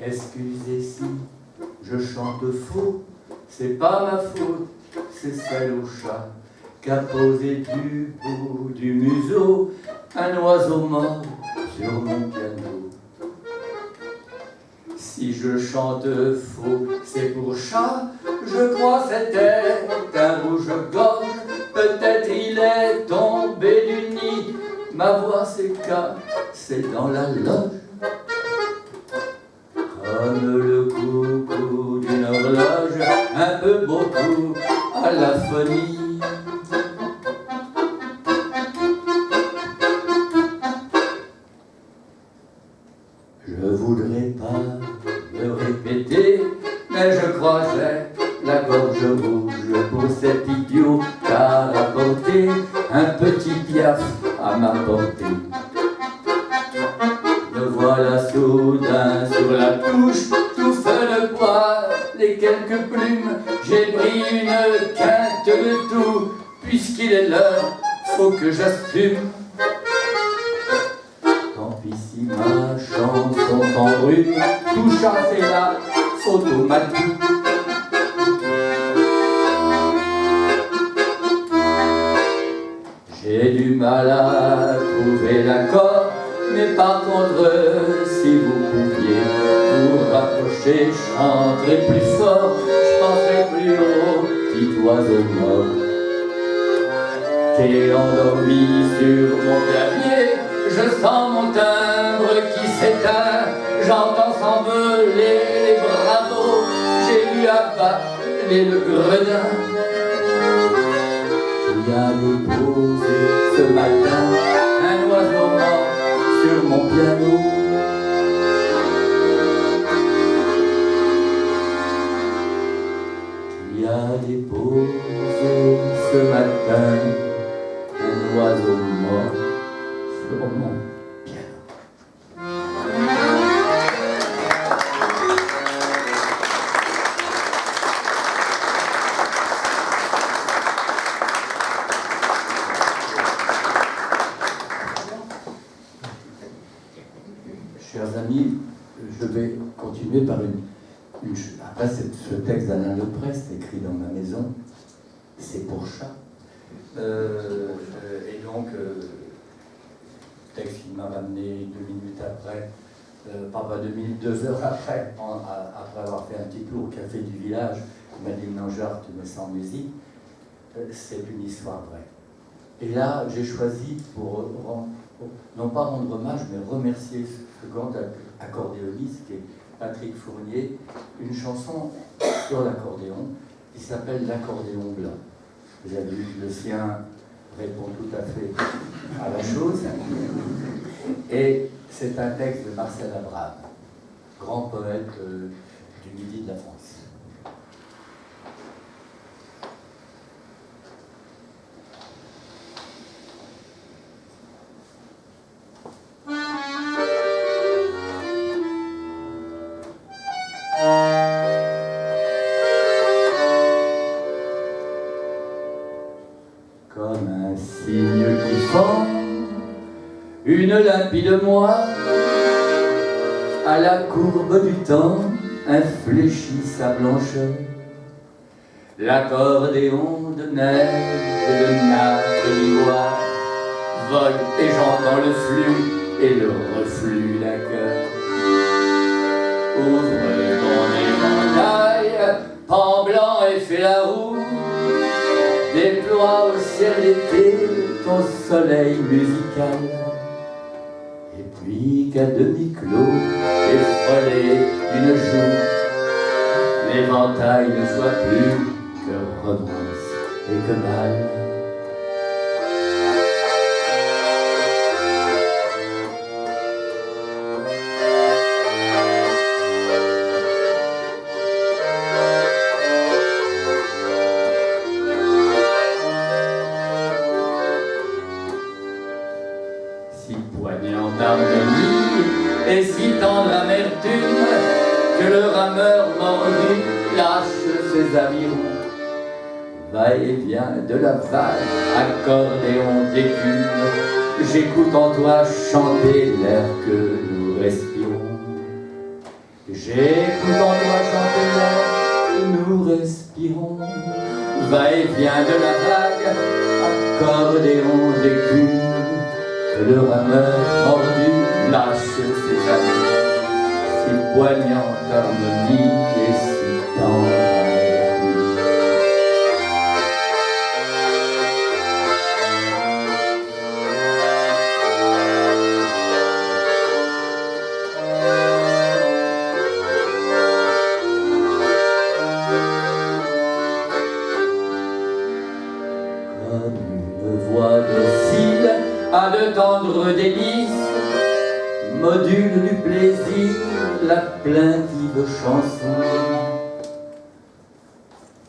Excusez si je chante faux, c'est pas ma faute, c'est celle au chat qu'a posé du bout du museau un oiseau mort sur mon piano. Si je chante faux, c'est pour chat, je crois c'était un rouge-gorge, peut-être il est tombé du nid, ma voix s'est dans la loge. Comme le coucou d'une horloge, un peu beaucoup à la phonie. Je voudrais pas me répéter, mais je croisais la gorge rouge pour cet idiot qu'a rapporté un petit piaf à ma portée. Me voilà soudain sur la touche, tout feu de bois, les quelques plumes, j'ai pris une quinte de tout, puisqu'il est l'heure, faut que j'assume. Tant pis si ma chanson s'embrume, tout chat c'est la photo matou. J'ai du mal à trouver l'accord, mais par contre, si vous pouviez vous rapprocher, je chanterais plus fort, je penserais plus haut, petit oiseau mort. T'es endormi sur mon clavier, je sens mon timbre qui s'éteint, j'entends s'envoler les bravos, j'ai eu à bâcler le gredin. Il y a déposé ce matin un oiseau mort sur mon piano. Il y a déposé ce matin un oiseau mort sur mon piano. Chers amis, je vais continuer par après ce texte d'Alain Leprest, écrit dans ma maison, c'est pour chat. Et donc, texte qui m'a ramené 2 minutes après, pas 2 minutes, 2 heures après, après avoir fait un petit tour au café du village, il m'a dit non, Jacques, tu me sens musique, c'est une histoire vraie. Et là, j'ai choisi pour non pas rendre hommage, mais remercier ce grand accordéoniste qui est Patrick Fournier, une chanson sur l'accordéon qui s'appelle L'accordéon blanc. Vous avez vu que le sien répond tout à fait à la chose. Et c'est un texte de Marcel Abraham, grand poète du Midi de la France. Comme un cygne qui fend une limpide moire, à la courbe du temps infléchit sa blancheur. L'accordéon de neige et de nacre d'ivoire vole et j'entends le flux et le reflux d'un cœur. Ouvre ton éventail, pan blanc et fais la roue, déploie au ciel d'été ton soleil musical. Et puis qu'à demi-clos, effrôlé d'une joue, l'éventail ne soit plus que romance et que mal. lâche ses avirons. Va-et-vient de la vague, accordéon d'écume, j'écoute en toi chanter l'air que nous respirons. J'écoute en toi chanter l'air que nous respirons. Va-et-vient de la vague, accordéon d'écume, que le rameur mordu lâche ses avirons. Si poignante harmonie et si tendre. À de tendres délices, module du plaisir, la plaintive chanson.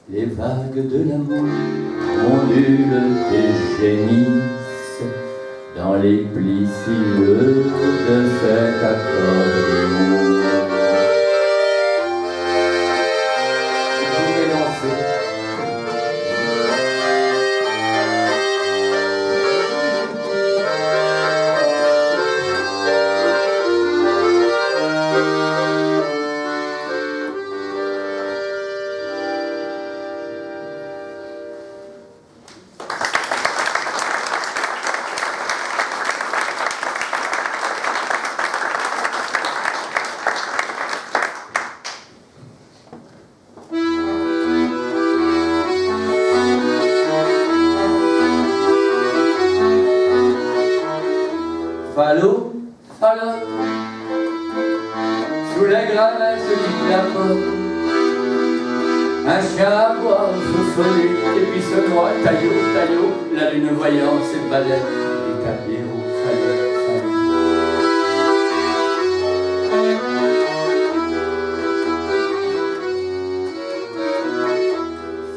Les vagues de l'amour ondulent et gémissent dans les plis sinueux de cet accordéon. Vous pouvez danser. Falot, falotte, sous la grammaire se clapote, un chien à boire sous soleil, et puis se noie, taillot, taillot, la lune voyante, cette balade, les capéros, falot, falot.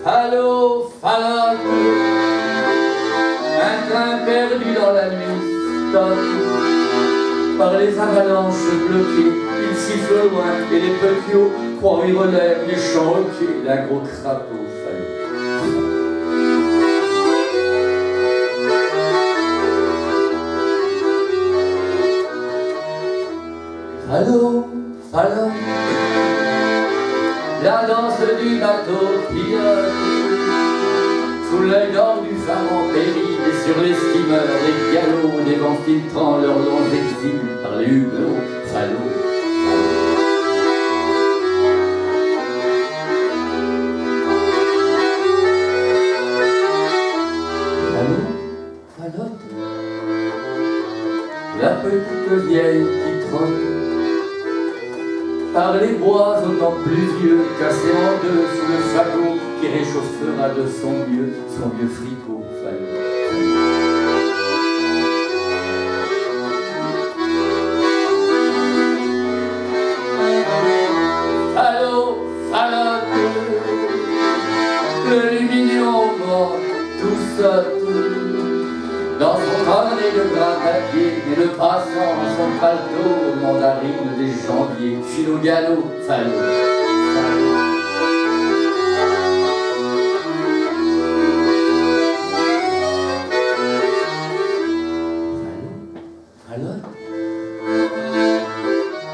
Falot, falotte, un train perdu dans la nuit, par les avalanches bloquées, il siffle loin et les petits croient y relèvent les champs hoquets d'un gros crapaud falot. Falot, la danse du bateau pilote, sous l'œil d'or du phare en péril, et sur les steamers, les galops, des vents filtrant leurs longs exils par les hublots, falot. Falotte, la petite vieille qui trotte par les bois autant pluvieux, cassé en deux sous le fagot qui réchauffera de son vieux fricot, falot. Falot, falotte, le lumignon au bord, tout saute, dans son carnet de gras papier, et le passant son paletot, mandarine des janviers, file au galop, falot. Falotte,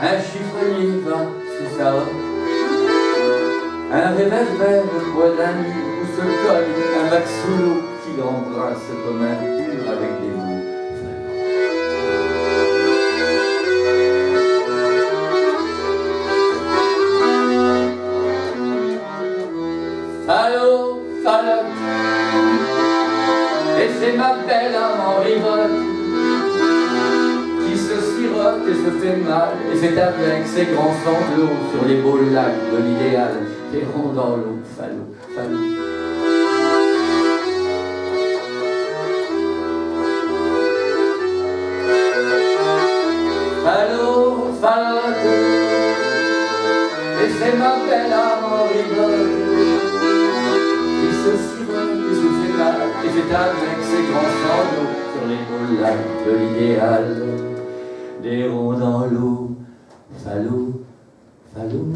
un chiffonnier va sous sa hotte, un réverbère au bois d'un mur où se colle un bac sous l'eau qui l'embrasse comme un pur avec des mots. Falot, falotte, et c'est ma belle âme en rivote qui se sirote et se fait mal, et c'est avec ses grands sanglots sur les beaux lacs de l'idéal, des ronds dans l'eau, falot, falot. Falot, falotte, et c'est ma belle âme en rivote qui se sirote et se fait mal, et c'est avec ses grands sanglots sur les beaux lacs de l'idéal, des ronds dans l'eau, falot, falot.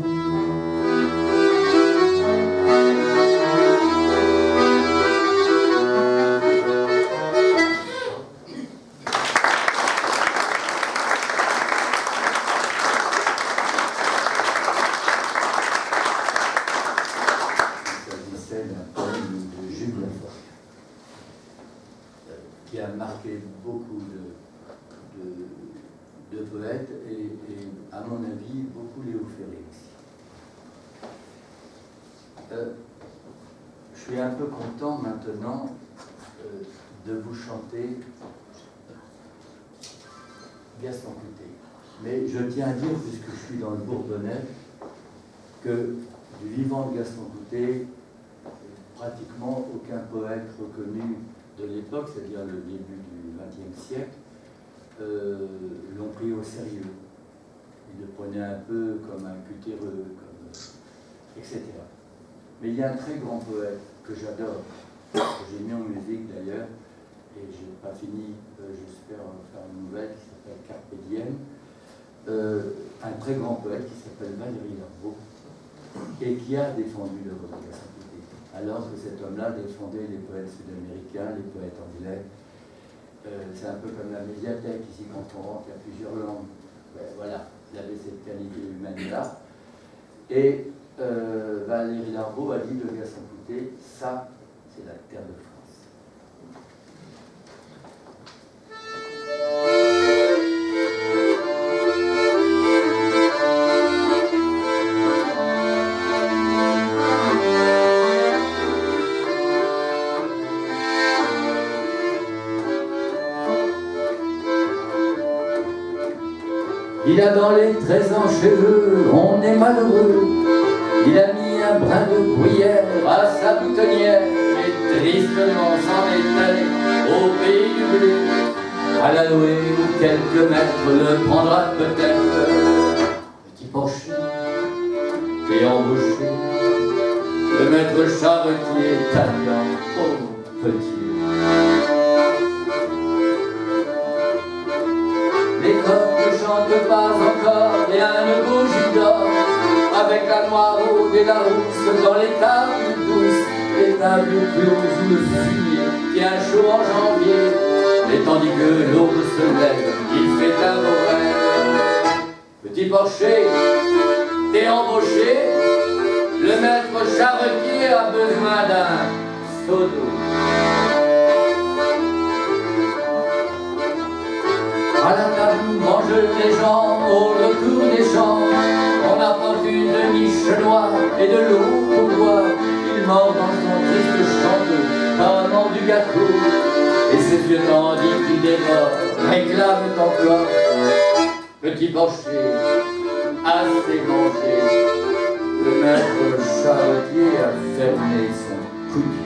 qui a marqué beaucoup de poètes et, à mon avis, beaucoup Léo Ferré aussi. Je suis un peu content maintenant de vous chanter Gaston Coutet. Mais je tiens à dire, puisque je suis dans le Bourbonnais, que du vivant de Gaston Coutet, pratiquement aucun poète reconnu de l'époque, c'est-à-dire le début du XXe siècle, l'ont pris au sérieux. Ils le prenaient un peu comme un cutéreux, etc. Mais il y a un très grand poète que j'adore, que j'ai mis en musique d'ailleurs, et je n'ai pas fini, j'espère faire une nouvelle qui s'appelle Carpe Diem, un très grand poète qui s'appelle Valéry Larbaud, et qui a défendu l'œuvre de Gaston Coutet, alors que cet homme-là défendait les poètes sud-américains, les poètes anglais. C'est un peu comme la médiathèque, ici quand on rentre, il y a plusieurs langues. Voilà, il avait cette qualité humaine-là. Et Valéry Larbaud a dit de Gaston Coutet, ça, c'est la terre de France. Il a dans les 13 ans cheveux, on est malheureux. Il a mis un brin de bruyère à sa boutonnière, et tristement s'en est allé au pays du blé. À l'Aloé où quelques maîtres le prendra peut-être. Petit penché et embauché, le maître charretier t'attend au petit. Les coqs ne chantent pas encore, et un bougie d'or, avec la noire et la rousse dans les tables douces, les tables closes où le fumier tient chaud en janvier, et tandis que l'aube se lève, il fait un beau rêve. Petit porcher, t'es embauché, le maître charretier a besoin d'un seau d'eau. À la table mangent les gens au retour des champs. On apporte une demi-miche noire et de l'eau pour boire. Il mord dans son triste chanteur, parlant du gâteau. Et ses yeux tendus qui dévorent réclament encore. Petit porcher, assez mangé. Le maître charretier a fermé son coup de pied.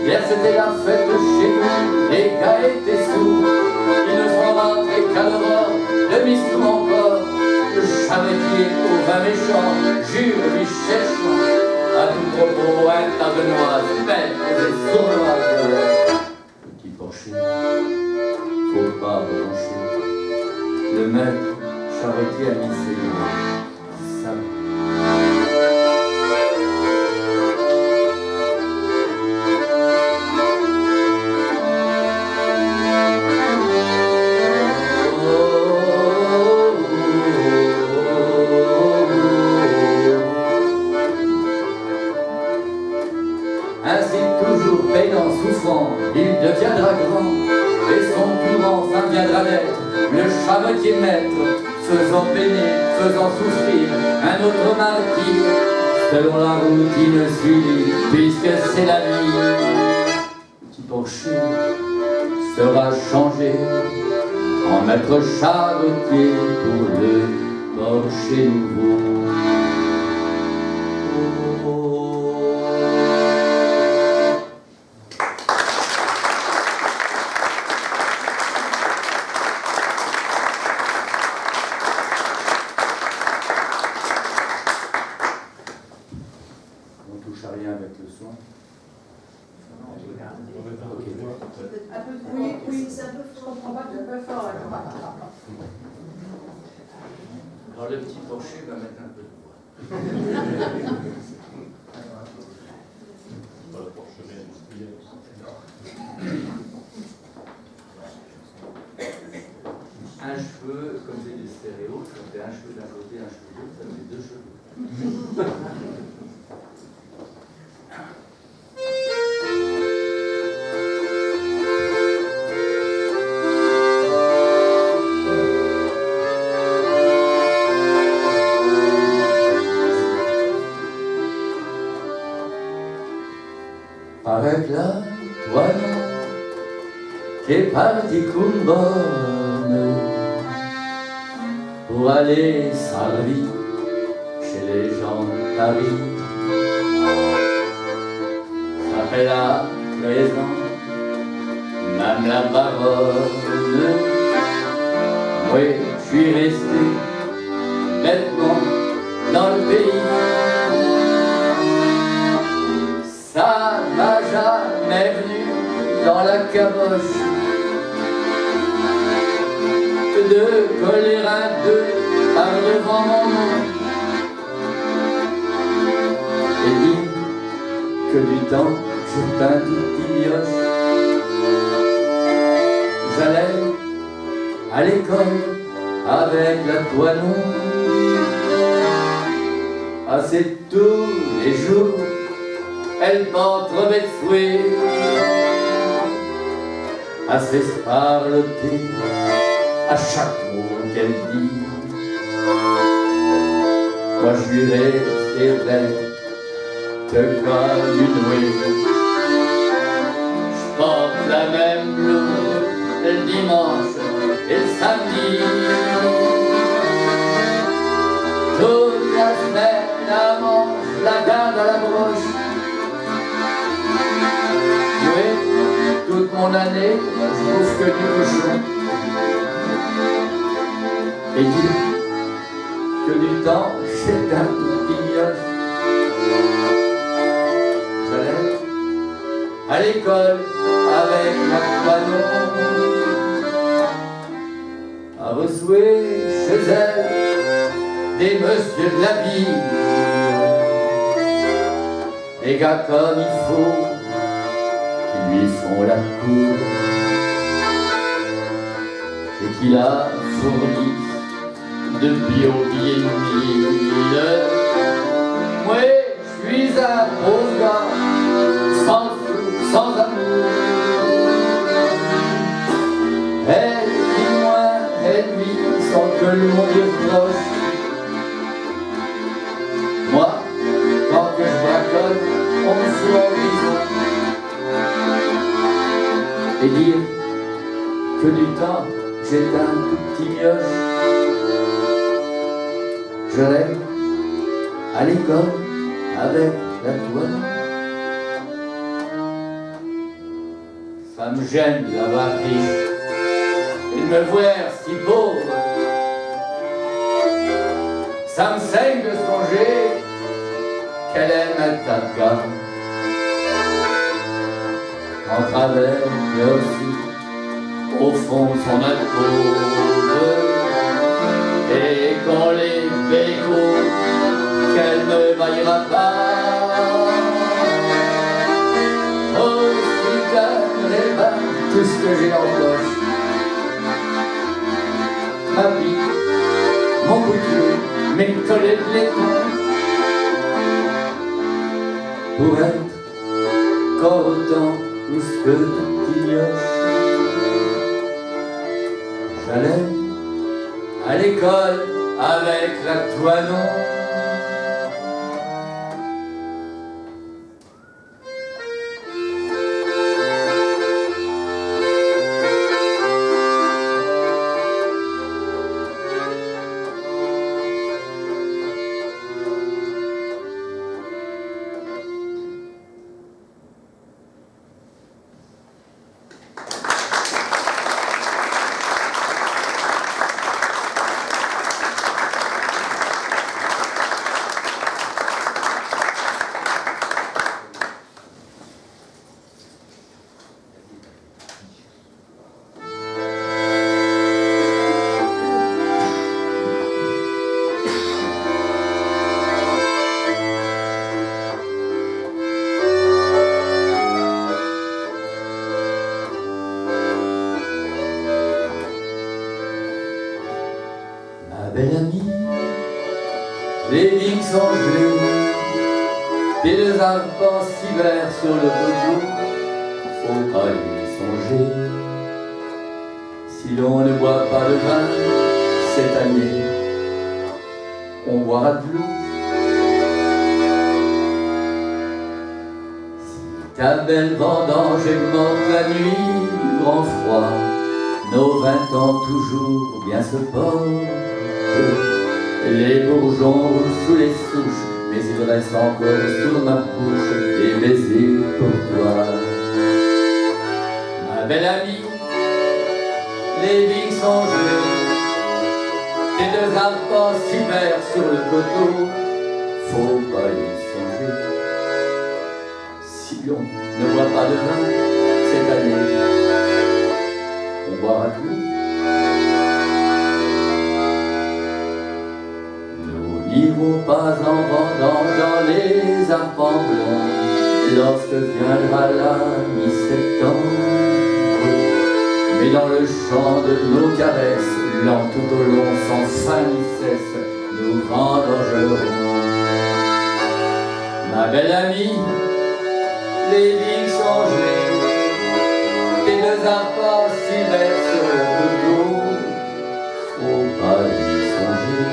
Hier c'était la fête chez nous, les gars étaient sourds. Ils ne sont rentrés qu'à l'aurore, demi-sous encore. Le charretier au vin méchant jure lui cherchant à tout propos un tas de noises bêtes et sauvages. Petit porcher, faut pas brancher. Le maître charretier a mis ses mains. Ça. Ainsi toujours peinant, souffrant, il deviendra grand, et son tour enfin viendra naître, le charretier maître, faisant peiner, faisant souffrir un autre martyr, selon la routine suivie, puisque c'est la vie. Petit porcher sera changé en maître charretier pour le porcher nouveau. Rien avec le son. Oui, c'est un peu fort. Je comprends pas, c'est un peu fort. Alors le petit porcher va mettre un peu de voix. Un cheveu, comme c'est du stéréo, ça fait un cheveu d'un côté, un cheveu de l'autre, ça fait deux cheveux. Avec la toile qui est parti Combonne pour aller servir chez les gens de Paris. Ça fait la présent, même la baronne. Oui, je suis resté bêtement dans le pays. Ça m'a jamais venu dans la caboche de coller un deux par devant mon nom et dire que du temps c'est un tout petit mioche. J'allais à l'école avec la Toinon, ah c'est tous les jours elle m'entrevait de fouet, à s'esparloter à chaque mot qu'elle dit. Moi je lui restais bête comme une nouée. Je porte la même blouse le dimanche et le samedi, toute la semaine à manche, la garde à la broche. Toute mon année, je bouffe que du cochon. Et dire que du temps, c'est un tout petit mioche. J'allais à l'école avec la Toinon, à ressouer chez elle des messieurs de la ville, des gars comme il faut, lui font la cour et qu'il a fourni de bio-billets de mille. Moi, je suis un pauvre gars, sans fou, sans amour. Elle et moi, elle lui, sans que le monde proche. Moi, quand que je braconne, on me fout en prison. Et dire que du temps j'étais un tout petit mioche. J'allais à l'école avec la Toinon. Ça me gêne d'avoir riche et de me voir si pauvre. Ça me saigne de songer qu'elle aime un tas de gars. En travers et aussi au fond de son alcôve, et quand les bécots qu'elle ne baillera pas, aussi calme les mains, tout ce que j'ai en poche, ma pique, mon couteau, mes collets de laiton, pour être corps autant plus que de petits mioches. J'allais à l'école avec la Toinon. les vignes sont gelées, et deux arpents s'hiver sur le poteau, faut pas y songer. Si l'on ne boit pas de vin cette année, on boira de l'eau. Si ta belle vendange est morte la nuit, grand froid, nos 20 ans toujours bien se portent. Les bourgeons roulent sous les souches, mais il reste encore sur ma bouche des baisers pour toi. Ma belle amie, les vignes sont gelées, tes deux arpents s'hiver sur le coteau, faut pas y songer. Si l'on ne boit pas de vin cette année, on boira tout. Nous n'irons pas en vendange dans les arpents blancs lorsque viendra la mi-septembre. Mais dans le champ de nos caresses, lent tout au long, sans fin ni cesse, nous vendangerons. Ma belle amie, les vignes sont gelées, tes deux arpents s'hiver sur le coteau, faut pas y songer.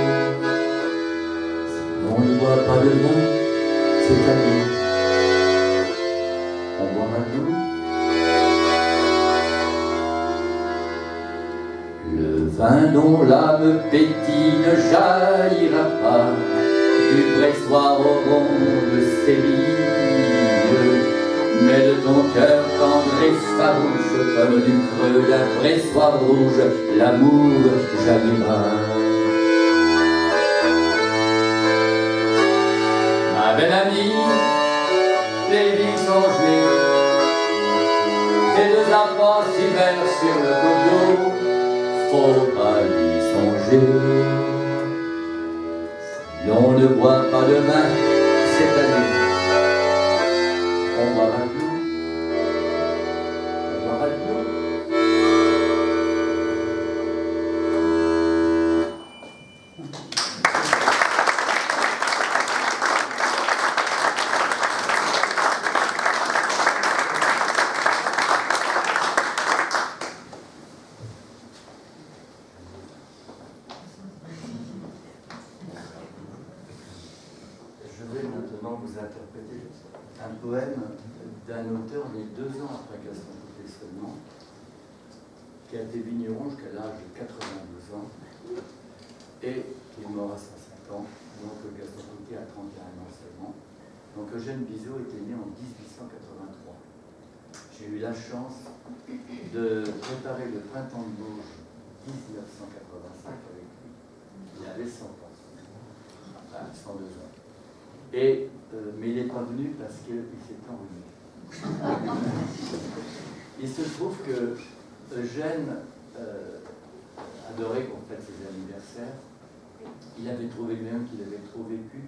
On ne boit pas de vin cette année, on boira de l'eau. Le vin dont l'âme pétille ne jaillira pas du pressoir au rond de Séville, mais de ton cœur tendre et farouche, comme du creux d'un pressoir rouge, l'amour jaillira. Ma belle amie, les vignes sont gelées, tes deux arpents s'hiver sur le coteau, faut pas y songer. Si l'on ne boit pas de vin cette année, on boira de l'eau. On boira de l'eau. Je vais maintenant vous interpréter un poème d'un auteur né 2 ans après Gaston Coutet seulement, qui a été vigneron jusqu'à l'âge de 92 ans et qui est mort à 105 ans. Donc Gaston Coutet a 31 ans seulement. Donc Eugène Bizot était né en 1883. J'ai eu la chance de préparer le printemps de Bourges 1985 avec lui. Il avait 100 ans, enfin 102 ans. Mais il n'est pas venu parce qu'il s'est enrhumé. Il se trouve que Eugène adorait qu'on fête ses anniversaires. Il avait trouvé même qu'il avait trop vécu.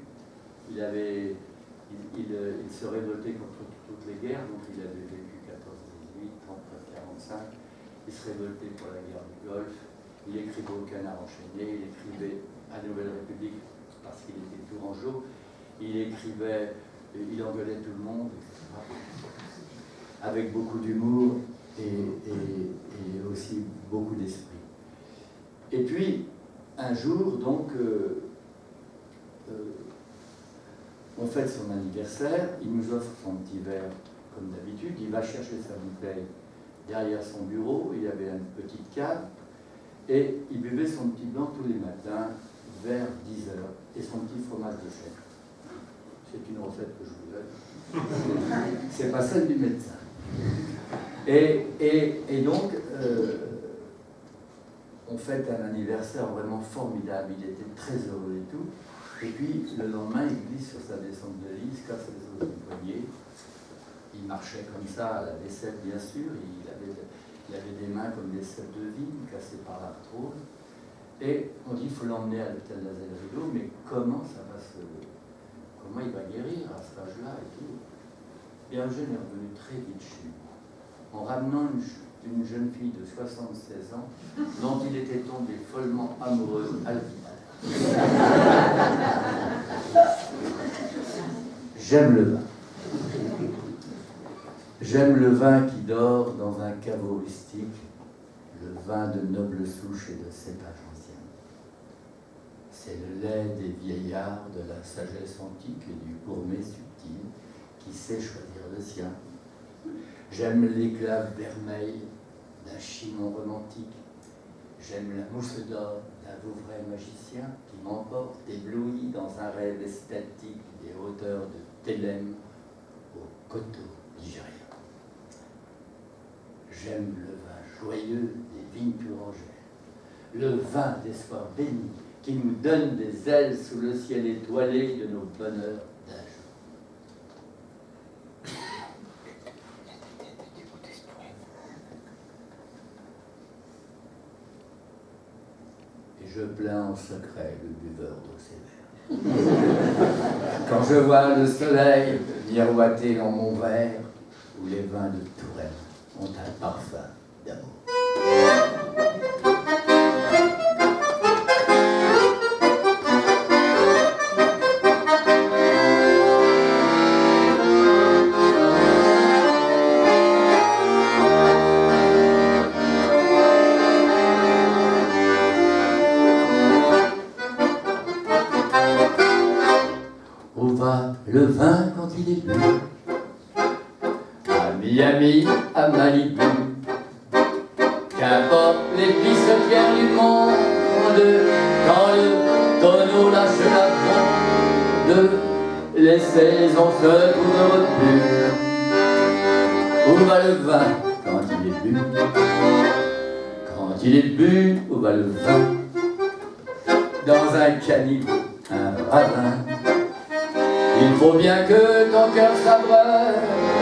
Il se révoltait contre toutes les guerres, donc il avait vécu 14-18, 39-45. Il se révoltait pour la guerre du Golfe. Il écrivait au Canard enchaîné, il écrivait à Nouvelle République parce qu'il était tourangeau. Il écrivait, il engueulait tout le monde, etc. Avec beaucoup d'humour et aussi beaucoup d'esprit. Et puis, un jour, donc, on fête son anniversaire, il nous offre son petit verre, comme d'habitude, il va chercher sa bouteille derrière son bureau, il avait une petite cave, et il buvait son petit blanc tous les matins, vers 10 heures, et son petit fromage de chèvre. C'est une recette que je vous donne. C'est pas celle du médecin. Et donc, on fête un anniversaire vraiment formidable. Il était très heureux et tout. Et puis, le lendemain, il glisse sur sa descente de lit, il se casse les os du poignet. Il marchait comme ça à la vaisselle, bien sûr. Il avait des mains comme des cèpes de vigne, cassées par l'arthrose. Et on dit qu'il faut l'emmener à l'hôtel d'Azay Rideau, mais comment il va guérir à cet âge-là et tout. Et Eugène est revenu très vite chez lui, en ramenant une jeune fille de 76 ans, dont il était tombé follement amoureux à l'hôpital. J'aime le vin. J'aime le vin qui dort dans un caveau rustique, le vin de noble souche et de cépage ancien. C'est le lait des vieillards de la sagesse antique et du gourmet subtil qui sait choisir le sien. J'aime l'éclat vermeil d'un chimon romantique. J'aime la mousse d'or d'un Vouvray magicien qui m'emporte ébloui dans un rêve estatique des hauteurs de Thélème au coteau ligérien. J'aime le vin joyeux des vignes tourangères, le vin d'espoir béni qui nous donne des ailes sous le ciel étoilé de nos bonheurs d'âge. Et je plains en secret le buveur d'eau sévère. Quand je vois le soleil miroiter dans mon verre, où les vins de Touraine ont un parfum d'amour. Où va le vin quand il est bu? À Miami, à Malibu, qu'importe les pissotières du monde, quand le tonneau lâche la fronde, les saisons se trouvent rebues. Où va le vin quand il est bu? Quand il est bu, où va le vin? Dans un caniveau, un ravin. Il faut bien que ton cœur s'abreuve,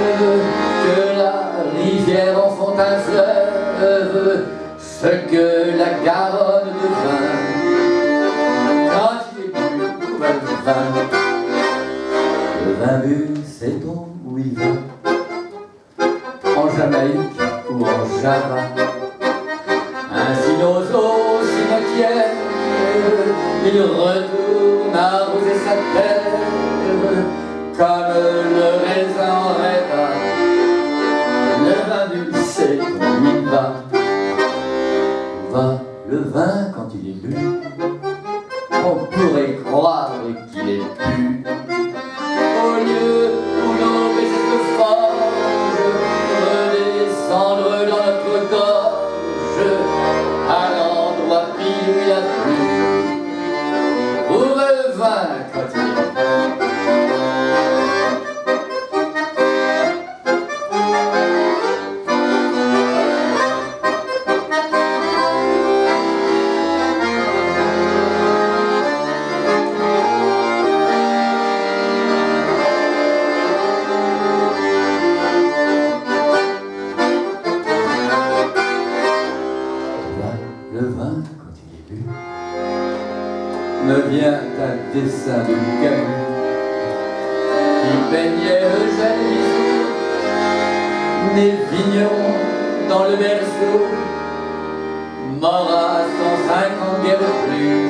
que la rivière en font un fleuve, ce que la Garonne devint. Quand il est bu, où va le vin? Le vin bu, sait-on où il va? En Jamaïque ou en Java? Ainsi nos eaux cimetières, il retourne arroser sa terre, comme le raisin en rêve. Le vin bu, c'est où il va? Où va le vin quand il est bu? On pourrait croire qu'il est bu. Au lieu où nos baisers se forgent, redescendre dans notre gorge, à l'endroit pile où il a plu. Où va le vin quand il est bu? Le vin, quand il est bu, me vient un dessin de Camus qui peignait Eugène Louis, né vigneron dans le berceau, mort à 150 guerres de plus.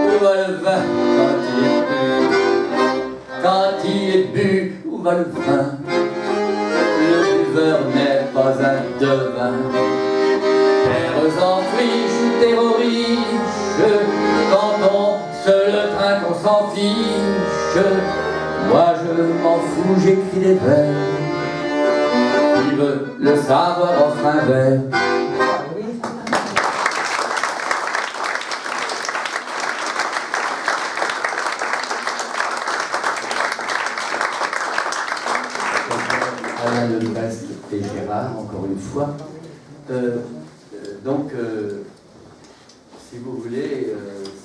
Où va le vin quand il est bu? Quand il est bu, où va le vin? Le buveur n'est pas un devin. Terres en friche ou terroriches, quand on se le train qu'on s'en fiche, moi je m'en fous, j'écris des vers. Qui veut le savoir offre un verre. Alain de Brest et Gérard, encore une fois. Si vous voulez,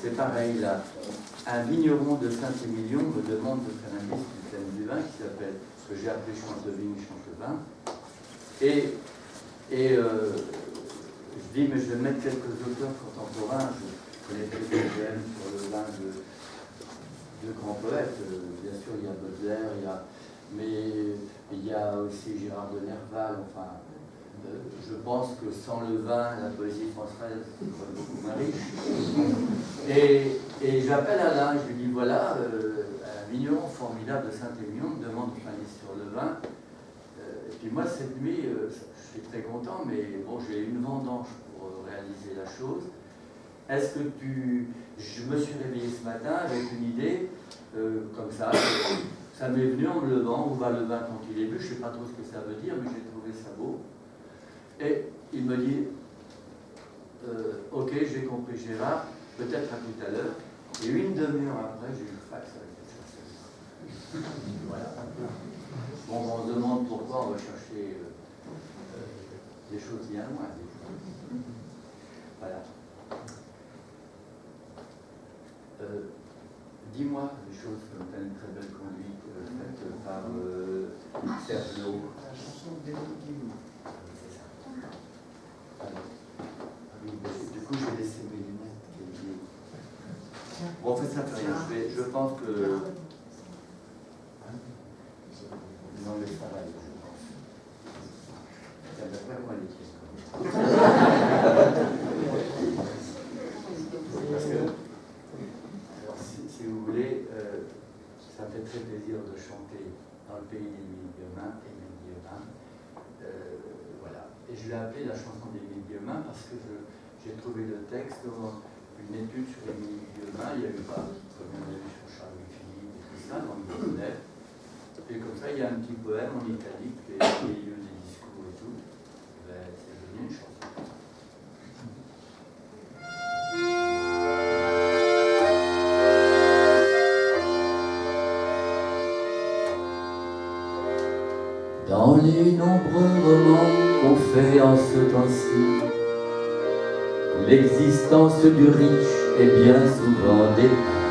c'est pareil là. Un vigneron de Saint-Émilion me demande de faire un liste du thème du vin qui s'appelle, ce que j'ai appelé Chante-Vigne, Chante-Vin. Et je dis, mais je vais mettre quelques auteurs contemporains. Je connais quelques poèmes sur le vin de grands poètes. Bien sûr, il y a Baudelaire, mais il y a aussi Gérard de Nerval, enfin. Je pense que sans le vin, la poésie française serait beaucoup moins riche. Et j'appelle Alain, je lui dis voilà, un vigneron formidable de Saint-Émilion me demande de faire une liste sur le vin. Et puis moi, cette nuit, je suis très content, mais bon, j'ai une vendange pour réaliser la chose. Est-ce que je me suis réveillé ce matin avec une idée, comme ça m'est venu en me levant, où va le vin quand il est bu, je ne sais pas trop ce que ça veut dire, mais j'ai trouvé ça beau. Et il me dit, ok, j'ai compris Gérard, peut-être à tout à l'heure. Et une demi-heure après, j'ai eu le fax avec les choses. Voilà. Bon, on se demande pourquoi on va chercher des choses bien loin. Voilà. Dis-moi des choses comme tu as une très belle conduite faite par Serge Lô. La chanson d'Émilie. C'est ça. Alors, oui, du coup, je vais laisser mes lunettes. Bon, en fait, ça fait rien. Je pense que. Non, mais ça va, je pense. Ça va vraiment aller Parce que, alors, si vous voulez, ça me fait très plaisir de chanter dans le pays d'Émile Guillemin, voilà. Et je l'ai appelé la chanson d'Émile Guillemin parce que j'ai trouvé le texte dans une étude sur Émile Guillemin. Il y a eu pas, comme on a vu sur Charles Philippe et tout ça, dans le dictionnaire. Et comme ça, il y a un petit poème en italique qui est au milieu des discours et tout. Ben, c'est devenu une chanson. Dans les nombreux romans qu'on fait en ce temps-ci, l'existence du riche est bien souvent dépeinte.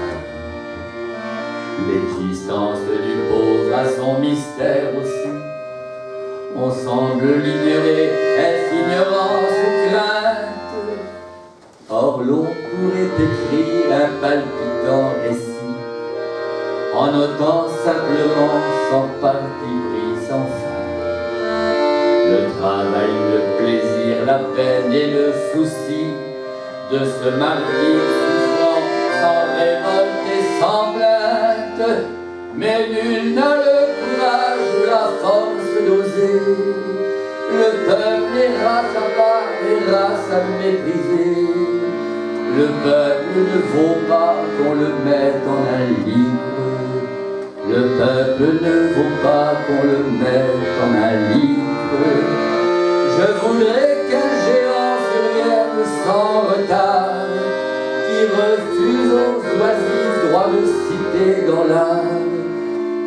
L'existence du pauvre a son mystère aussi. On semble l'ignorer, est-ce ignorance ou crainte? Or l'on pourrait écrire un palpitant récit, en notant simplement sans parti pris, sans fin, le travail, le plaisir, la peine et le souci de ce martyr souffrant sans révolte et sans plainte. Mais nul n'a le courage ou la force d'oser. Le peuple est race à part et race à mépriser. Le peuple ne vaut pas qu'on le mette en un livre. Le peuple ne vaut pas qu'on le mette en un livre. Je voudrais qu'un géant survienne sans retard, qui refuse aux oisifs droit de citer dans l'âme,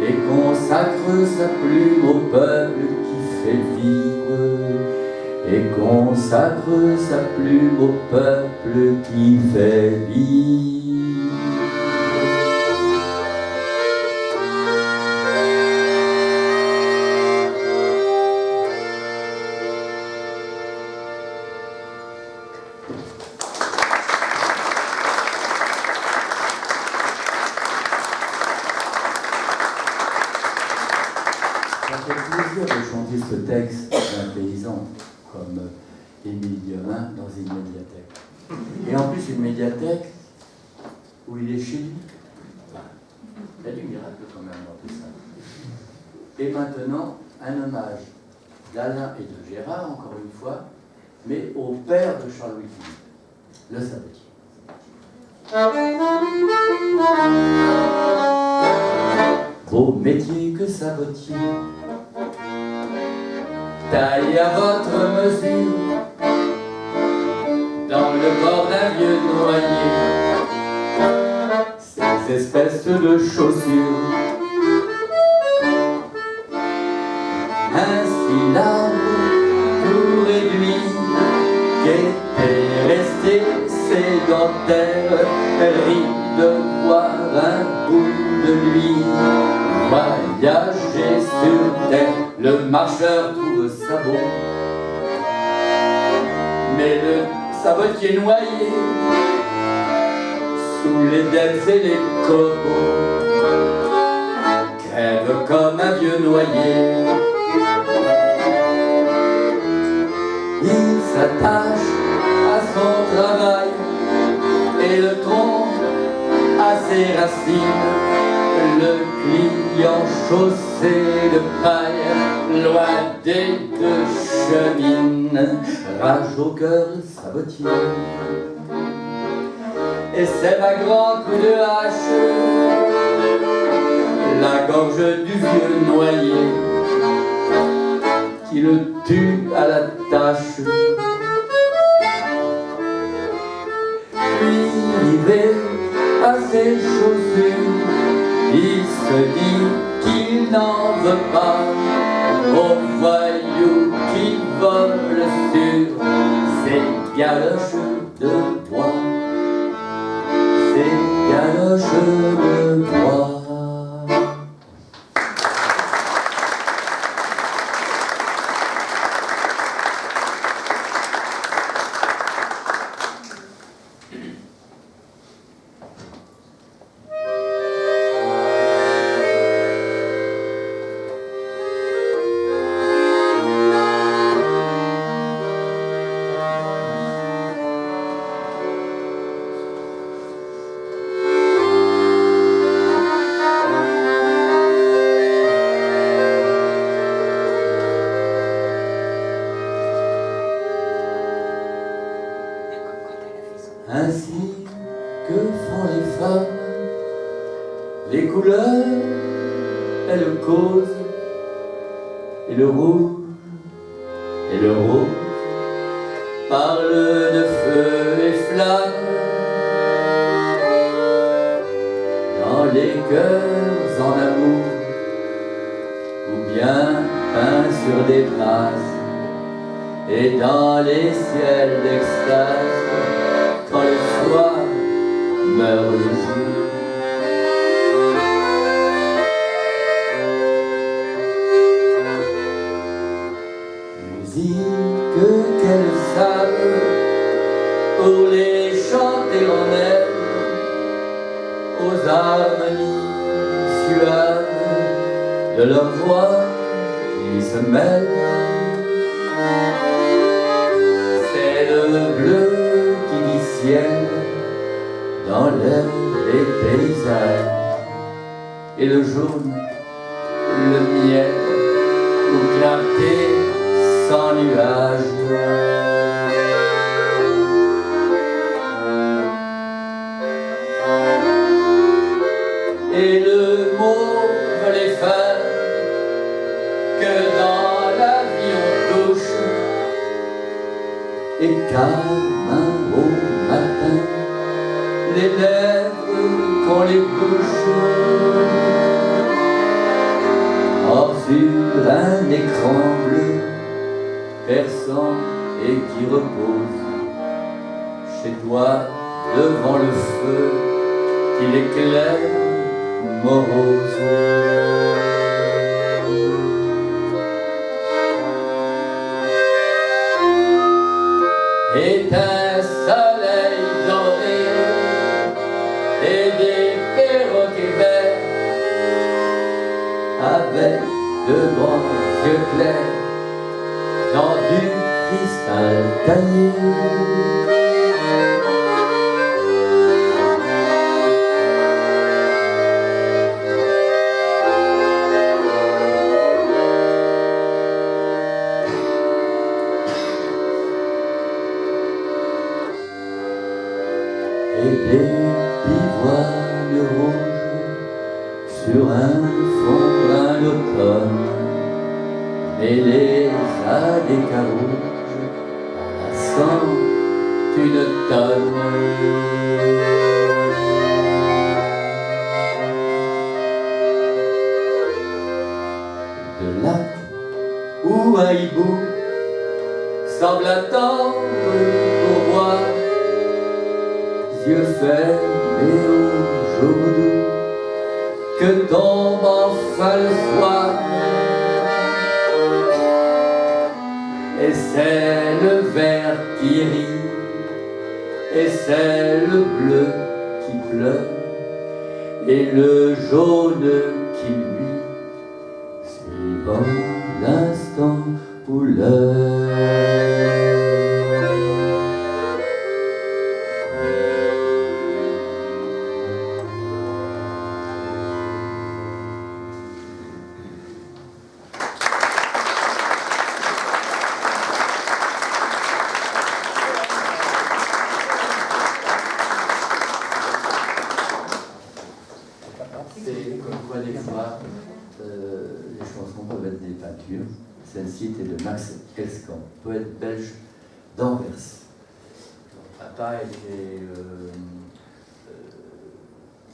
et consacre sa plume au peuple qui fait vivre, et consacre sa plume au peuple qui fait vivre. Ce texte d'un paysan comme Émile Guillemin dans une médiathèque. Et en plus, une médiathèque où il est chez lui. Il y a du miracle quand même dans tout ça. Et maintenant, un hommage d'Alain et de Gérard, encore une fois, mais au père de Charles-Louis Philippe, le sabotier. Beau métier que sabotier, taille à votre mesure, dans le corps d'un vieux noyer, ces espèces de chaussures. Ainsi l'arbre tout réduit, qu'était resté sédentaire, rit de voir un bout de lui voyager sur terre. Le marcheur trouve sabot, mais le sabotier noyé sous les dents et les copeaux crève comme un vieux noyé. s'attache à son travail et le tronc à ses racines. Le client chaussé de paille, loin des deux chemines, rage au cœur sabotier. Et c'est ma grand coup de hache, la gorge du vieux noyé, qui le tue à la tâche. Puis rivé à ses chaussures, il se dit qu'il n'en veut pas aux voyous qui volent sur ses galoches de bois. Ses galoches de bois. Ainsi que font les femmes, les couleurs, elles causent, et le rouge et le rose parlent de feu et flamme. Dans les cœurs en amour, ou bien peints sur des brasses, et dans les ciels d'extase, quand le soir meurt le jour. Musique qu'elles savent pour les chanter en elles, aux harmonies suaves de leur voix qui se mêlent. C'est le bleu dans l'air des paysages, et le jaune, le miel, ou clarté sans nuages. Et le mauve, les fins que dans la vie on touche, et calme au matin, les lèvres qu'on les bouche. Or sur un écran bleu, perçant et qui repose, chez toi, devant le feu, qui éclaire morose. Et un soleil doré et des perroquets verts avec de grands yeux clairs dans du cristal taillé. Et des pivoines rouges sur un fond brun d'automne, mêlés à des carouges, à la cent une tonne. De lac où un hibou semble attendre pour boire, yeux fermés au jour doux, que tombe enfin le soir. Et c'est le vert qui rit, et c'est le bleu qui pleure, et le jaune qui luit, suivant l'instant ou l'heure. Et comme quoi, des fois, les chansons peuvent être des peintures. Celle-ci était de Max Elskamp, poète belge d'Anvers. Papa était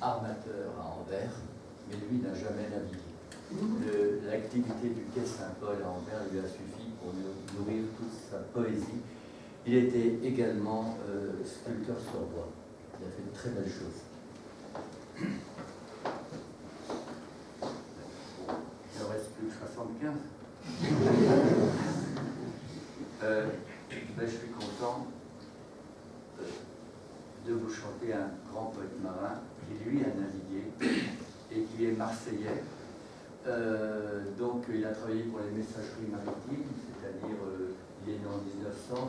armateur à Anvers, mais lui n'a jamais navigué. L'activité du quai Saint-Paul à Anvers lui a suffi pour nourrir toute sa poésie. Il était également sculpteur sur bois. Il a fait de très belles choses. Il ne reste plus que 75. Je suis content de vous chanter un grand poète marin qui lui a navigué et qui est marseillais. Donc il a travaillé pour les messageries maritimes, c'est-à-dire il est né en 1900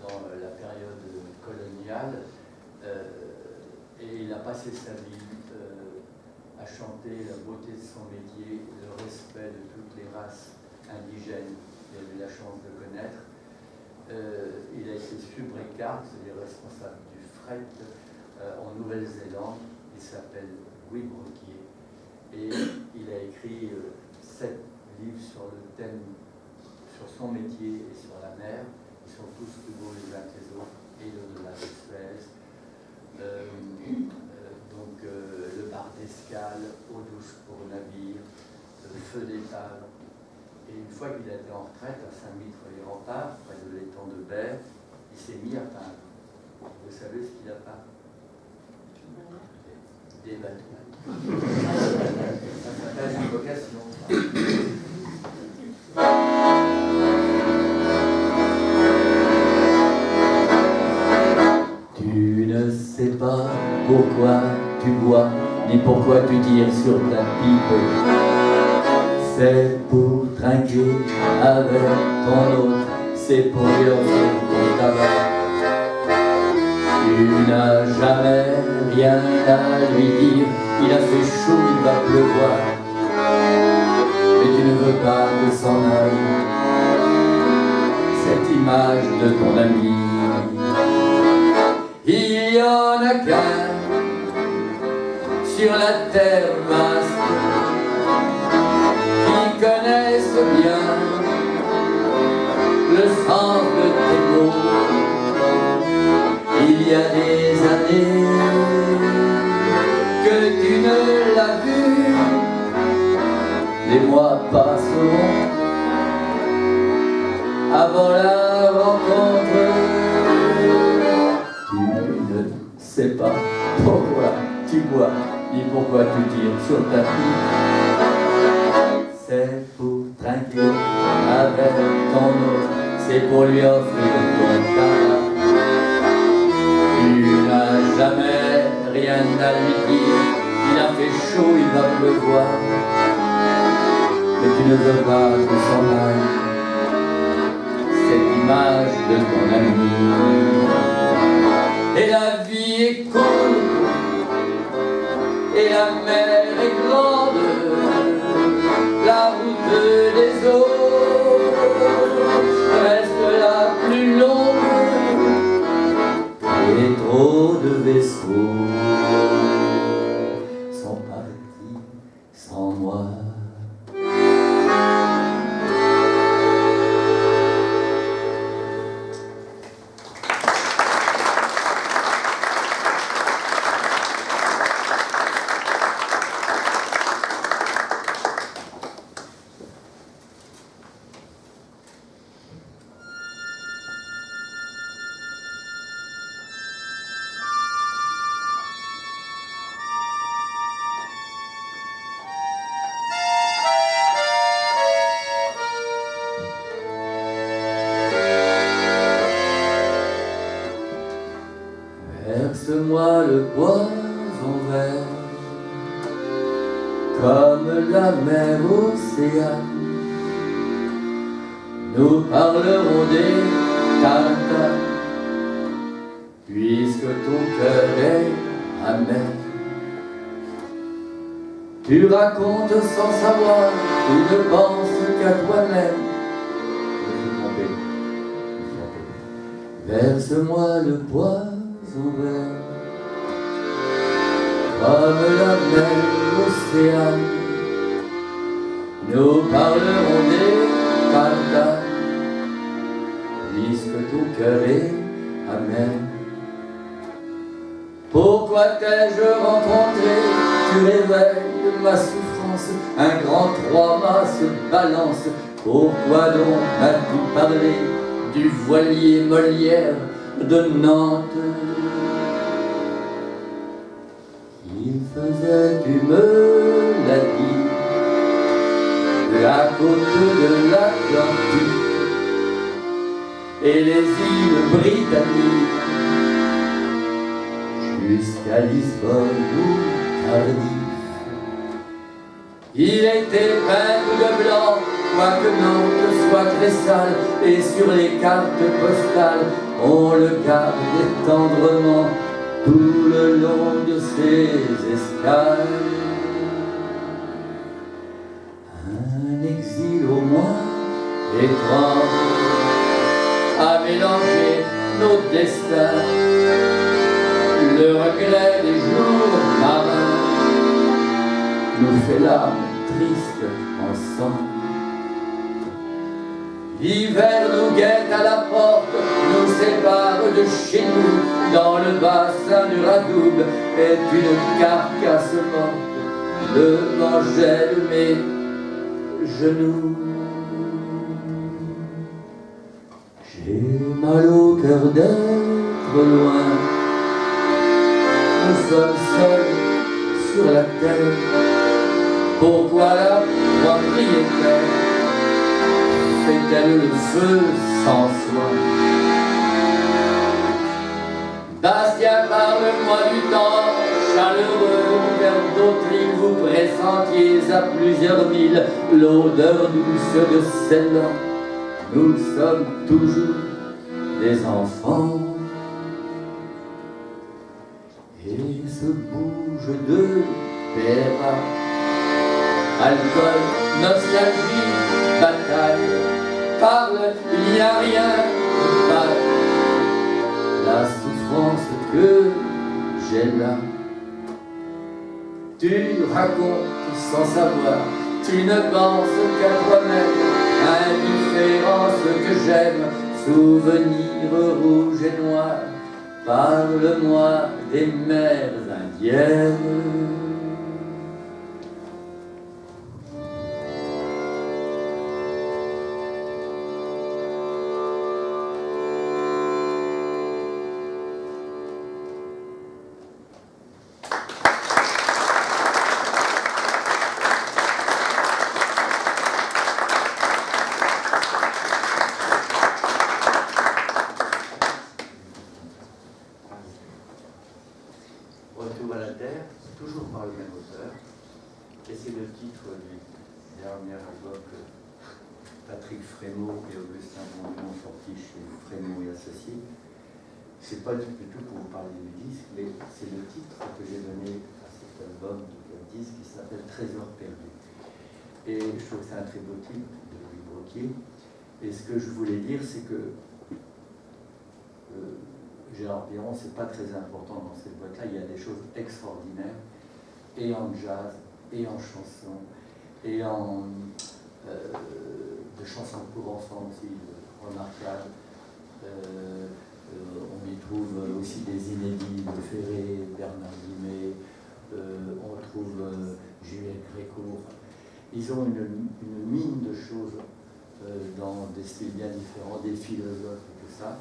dans la période coloniale et il a passé sa vie à chanter la beauté de son métier, le respect de toutes les races indigènes qu'il a eu la chance de connaître. Il a été subrécard, c'est-à-dire responsable du fret en Nouvelle-Zélande. Il s'appelle Louis Broquier et il a écrit 7 livres sur le thème, sur son métier et sur la mer. Ils sont tous plus beaux les uns que les autres, et l'au-delà de Suez. Le bar d'escale, eau douce pour navire, le feu d'épave. Et une fois qu'il a été en retraite à Saint-Mitre-les-Remparts, près de l'étang de Berre, il s'est mis à peindre. Vous savez ce qu'il a peint? Des bateaux. Ça s'appelle une vocation. Tu ne sais pas pourquoi tu bois, ni pourquoi tu tires sur ta pipe. C'est pour trinquer avec ton autre, c'est pour lui offrir ton tabac. Tu n'as jamais rien à lui dire, il a fait chaud, il va pleuvoir. Mais tu ne veux pas que s'en aille cette image de ton ami. Il y en a qu'un sur la terre vaste qui connaissent bien le sens de tes mots. Il y a des années que tu ne l'as vu, les mois passeront avant la rencontre. Tu ne sais pas pourquoi tu bois, ni pourquoi tu tires sur ta pipe. C'est pour trinquer avec ton autre, c'est pour lui offrir ton tabac. Tu n'as jamais rien à lui dire, il a fait chaud, il va pleuvoir. Mais tu ne veux pas que s'en aille cette image de ton ami. Et la vie est courte, et la mer est grande, la route des eaux reste la plus longue, et trop de vaisseaux sont partis sans moi. Verse-moi le poison vert, comme la mer océane. Nous parlerons des tartares, puisque ton cœur est amer. Tu racontes sans savoir, tu ne penses qu'à toi-même. Verse-moi le poison vert, comme la mer l'océan. Nous parlerons des patates, puisque ton cœur est amer. Pourquoi t'ai-je rencontré? Tu réveilles ma souffrance, un grand trois-mâts se balance. Pourquoi donc m'as-tu parlé du voilier Molière de Nantes? Il faisait, tu me l'as dit, la côte de l'Atlantique et les îles britanniques jusqu'à Lisbonne ou Cardiff. Il était peint de blanc, quoique Nantes soit très sale, et sur les cartes postales, on le gardait tendrement tout le long de ses escales. Un exil au moins étrange a mélangé nos destins, le regret des jours marins nous fait l'âme triste ensemble. L'hiver nous guette à la porte, nous sépare de chez nous, dans le bassin du Radoub est une carcasse morte, le mangeait de mes genoux. J'ai mal au cœur d'être loin, nous sommes seuls sur la terre. Pourquoi la propriétaire fait-elle le feu sans soin? Bastien, parle-moi du temps chaleureux, vers d'autres îles vous pressentiez à plusieurs milles l'odeur douce de Ceylan. Nous sommes toujours des enfants et se bouge de Péra. Alcool, nostalgie, bataille, parle, il n'y a rien qui vaille la souffrance que j'ai là. Tu racontes sans savoir, tu ne penses qu'à toi-même, indifférence que j'aime, souvenir rouge et noir, parle-moi des mers indiennes. Retour à la Terre, toujours par le même auteur, et c'est le titre du dernier album que Patrick Frémaux et Augustin Bondion ont sorti chez Frémaux et Associés. C'est pas du tout pour vous parler du disque, mais c'est le titre que j'ai donné à cet album, un disque qui s'appelle Trésor perdu. Et je trouve que c'est un très beau titre de Louis Broquier. Et ce que je voulais dire, c'est que Gérard Piron, c'est pas très important dans cette boîte-là, il y a des choses extraordinaires, et en jazz, et en chanson, et en de chansons pour enfants aussi, remarquables. On y trouve aussi des inédits de Ferré, Bernard Guimet, on trouve Juliette Grécourt. Ils ont une mine de choses dans des styles bien différents, des philosophes et tout ça.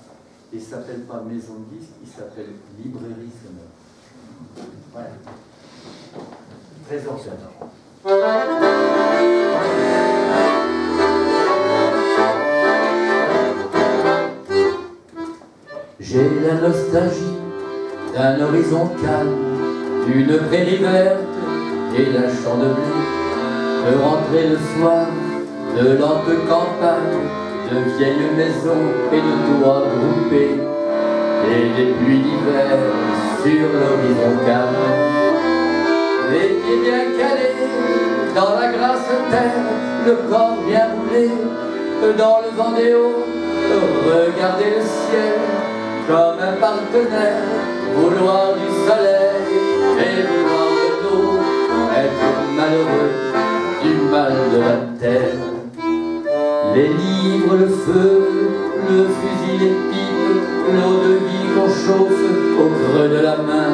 Il ne s'appelle pas Maison de disque, il s'appelle Librairie sonore. Voilà. Trésor perdu. J'ai la nostalgie d'un horizon calme, d'une prairie verte et d'un champ de blé, de rentrer le soir, de lentes campagnes, de vieilles maisons et de toits groupés, et des pluies d'hiver sur l'horizon calme. Les pieds bien calés dans la grasse terre, le corps bien roulé dans le vent des hauts, regarder le ciel comme un partenaire, vouloir du soleil et vouloir de l'eau, être mal malheureux du mal de la terre. Les livres, le feu, le fusil, les pipes, l'eau de vie qu'on chauffe au creux de la main,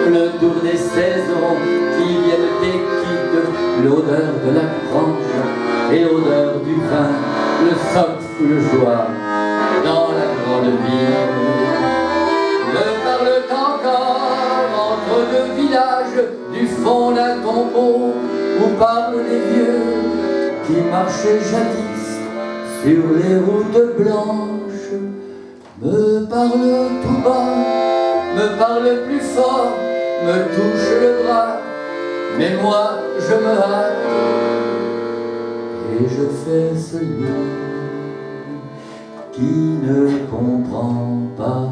le tour des saisons qui viennent des quittes, l'odeur de la grange et l'odeur du vin, le soc sous le joie dans la grande ville. Me parle encore entre deux villages du fond d'un tombeau où parlent les vieux qui marchaient jadis sur les routes blanches. Me parle tout bas, me parle plus fort, me touche le bras, mais moi je me hâte et je fais celui qui ne comprend pas.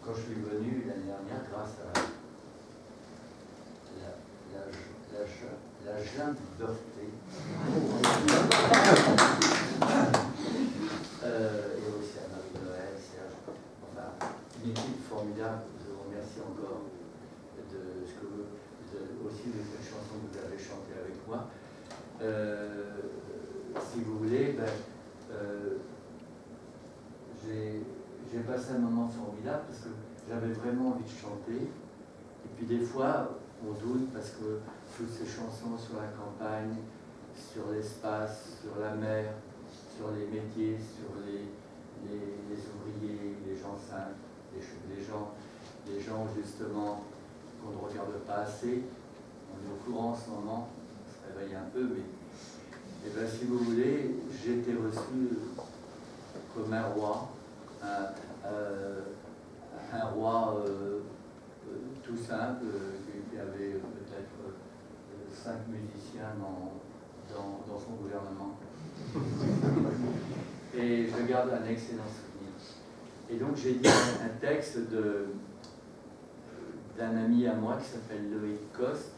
Quand je suis venu l'année dernière, grâce à la junte Berthet, et aussi à Marie-Noël, Serge, enfin, une équipe formidable. Je vous remercie encore aussi de cette chanson que vous avez chantée avec moi. Si vous voulez, j'ai passé un moment formidable parce que j'avais vraiment envie de chanter. Et puis des fois, on doute parce que toutes ces chansons sur la campagne, sur l'espace, sur la mer, sur les métiers, sur les ouvriers, les gens simples, les gens justement qu'on ne regarde pas assez. On est au courant en ce moment, on se réveille un peu, mais si vous voulez, j'ai été reçu comme un roi, un roi tout simple, qui avait peut-être 5 musiciens dans son gouvernement. Et je garde un excellent souvenir. Et donc j'ai dit un texte d'un ami à moi qui s'appelle Loïc Coste,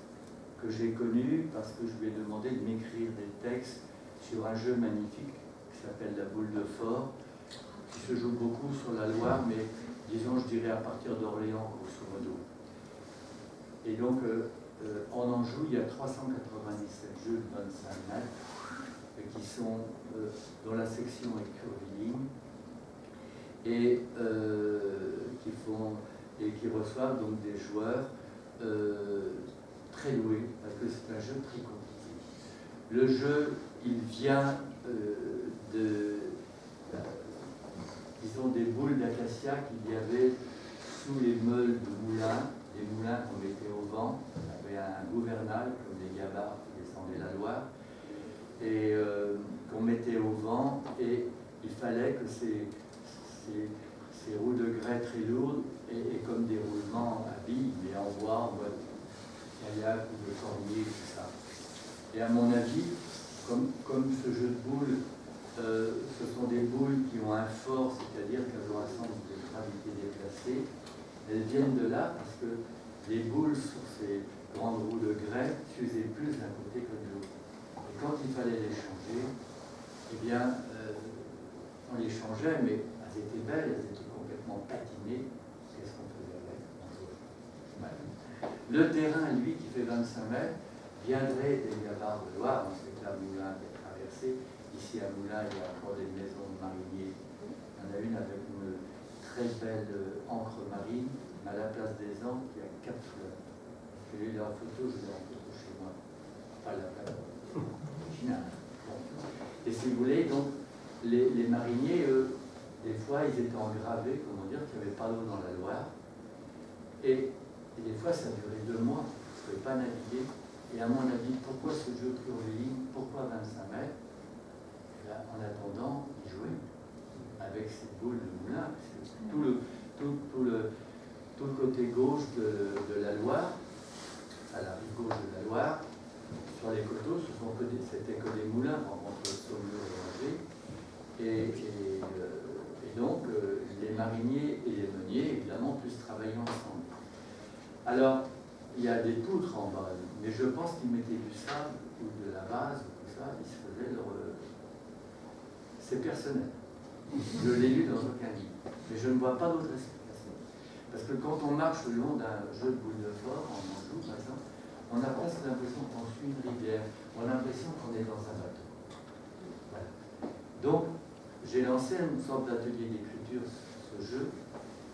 que j'ai connu parce que je lui ai demandé de m'écrire des textes sur un jeu magnifique qui s'appelle la boule de Fort, qui se joue beaucoup sur la Loire, mais disons, je dirais à partir d'Orléans, grosso modo. Et donc, en Anjou, il y a 397 jeux de 25 mètres qui sont dans la section est curviligne et qui reçoivent donc des joueurs très doués, parce que c'est un jeu très compliqué. Le jeu, il vient disons, des boules d'acacia qu'il y avait sous les meules de moulins, des moulins qu'on mettait au vent. On avait un gouvernail, comme des gabarres qui descendaient la Loire, et qu'on mettait au vent, et il fallait que ces roues de grès très lourdes, et comme des roulements à billes, mais en bois, en bois de kayak ou de cornier, tout ça. Et à mon avis, comme ce jeu de boules, ce sont des boules qui ont un fort, c'est-à-dire qu'elles ont un centre de gravité déplacé. Elles viennent de là parce que les boules sur ces grandes roues de grès s'usaient plus d'un côté que de l'autre. Et quand il fallait les changer, eh bien, on les changeait, mais elles étaient belles, elles étaient complètement patinées. Qu'est-ce qu'on faisait avec? Le terrain, lui, qui fait 25 mètres, viendrait des gabarres de Loire, donc c'est là Moulin qui est traversé. Ici à Moulin, il y a encore des maisons de mariniers. Il y en a une avec une très belle encre marine, mais à la place des encres, il y a 4 fleurs. Je l'ai en photo, je l'ai en photo chez moi. Pas la peine. Original. Bon. Et si vous voulez, donc, les mariniers, eux, des fois, ils étaient engravés, comment dire, qu'il n'y avait pas d'eau dans la Loire. Et des fois, ça durait 2 mois. Ils ne pouvaient pas naviguer. Et à mon avis, pourquoi ce jeu curviligne? Pourquoi 25 mètres? Là, en attendant, ils jouaient avec ces boules de moulin. Tout le côté gauche de la Loire, à la rive gauche de la Loire, sur les coteaux, c'était que des moulins entre Saumur et Angers. Et donc, les mariniers et les meuniers, évidemment, puissent travailler ensemble. Alors, il y a des poutres en bas, mais je pense qu'ils mettaient du sable ou de la vase, tout ça, ils se faisaient leur... C'est personnel. Je l'ai lu dans aucun livre. Mais je ne vois pas d'autre explication. Parce que quand on marche le long d'un jeu de boules de fort, en Anjou par exemple, on a presque l'impression qu'on suit une rivière. On a l'impression qu'on est dans un bateau. Voilà. Donc, j'ai lancé une sorte d'atelier d'écriture sur ce jeu,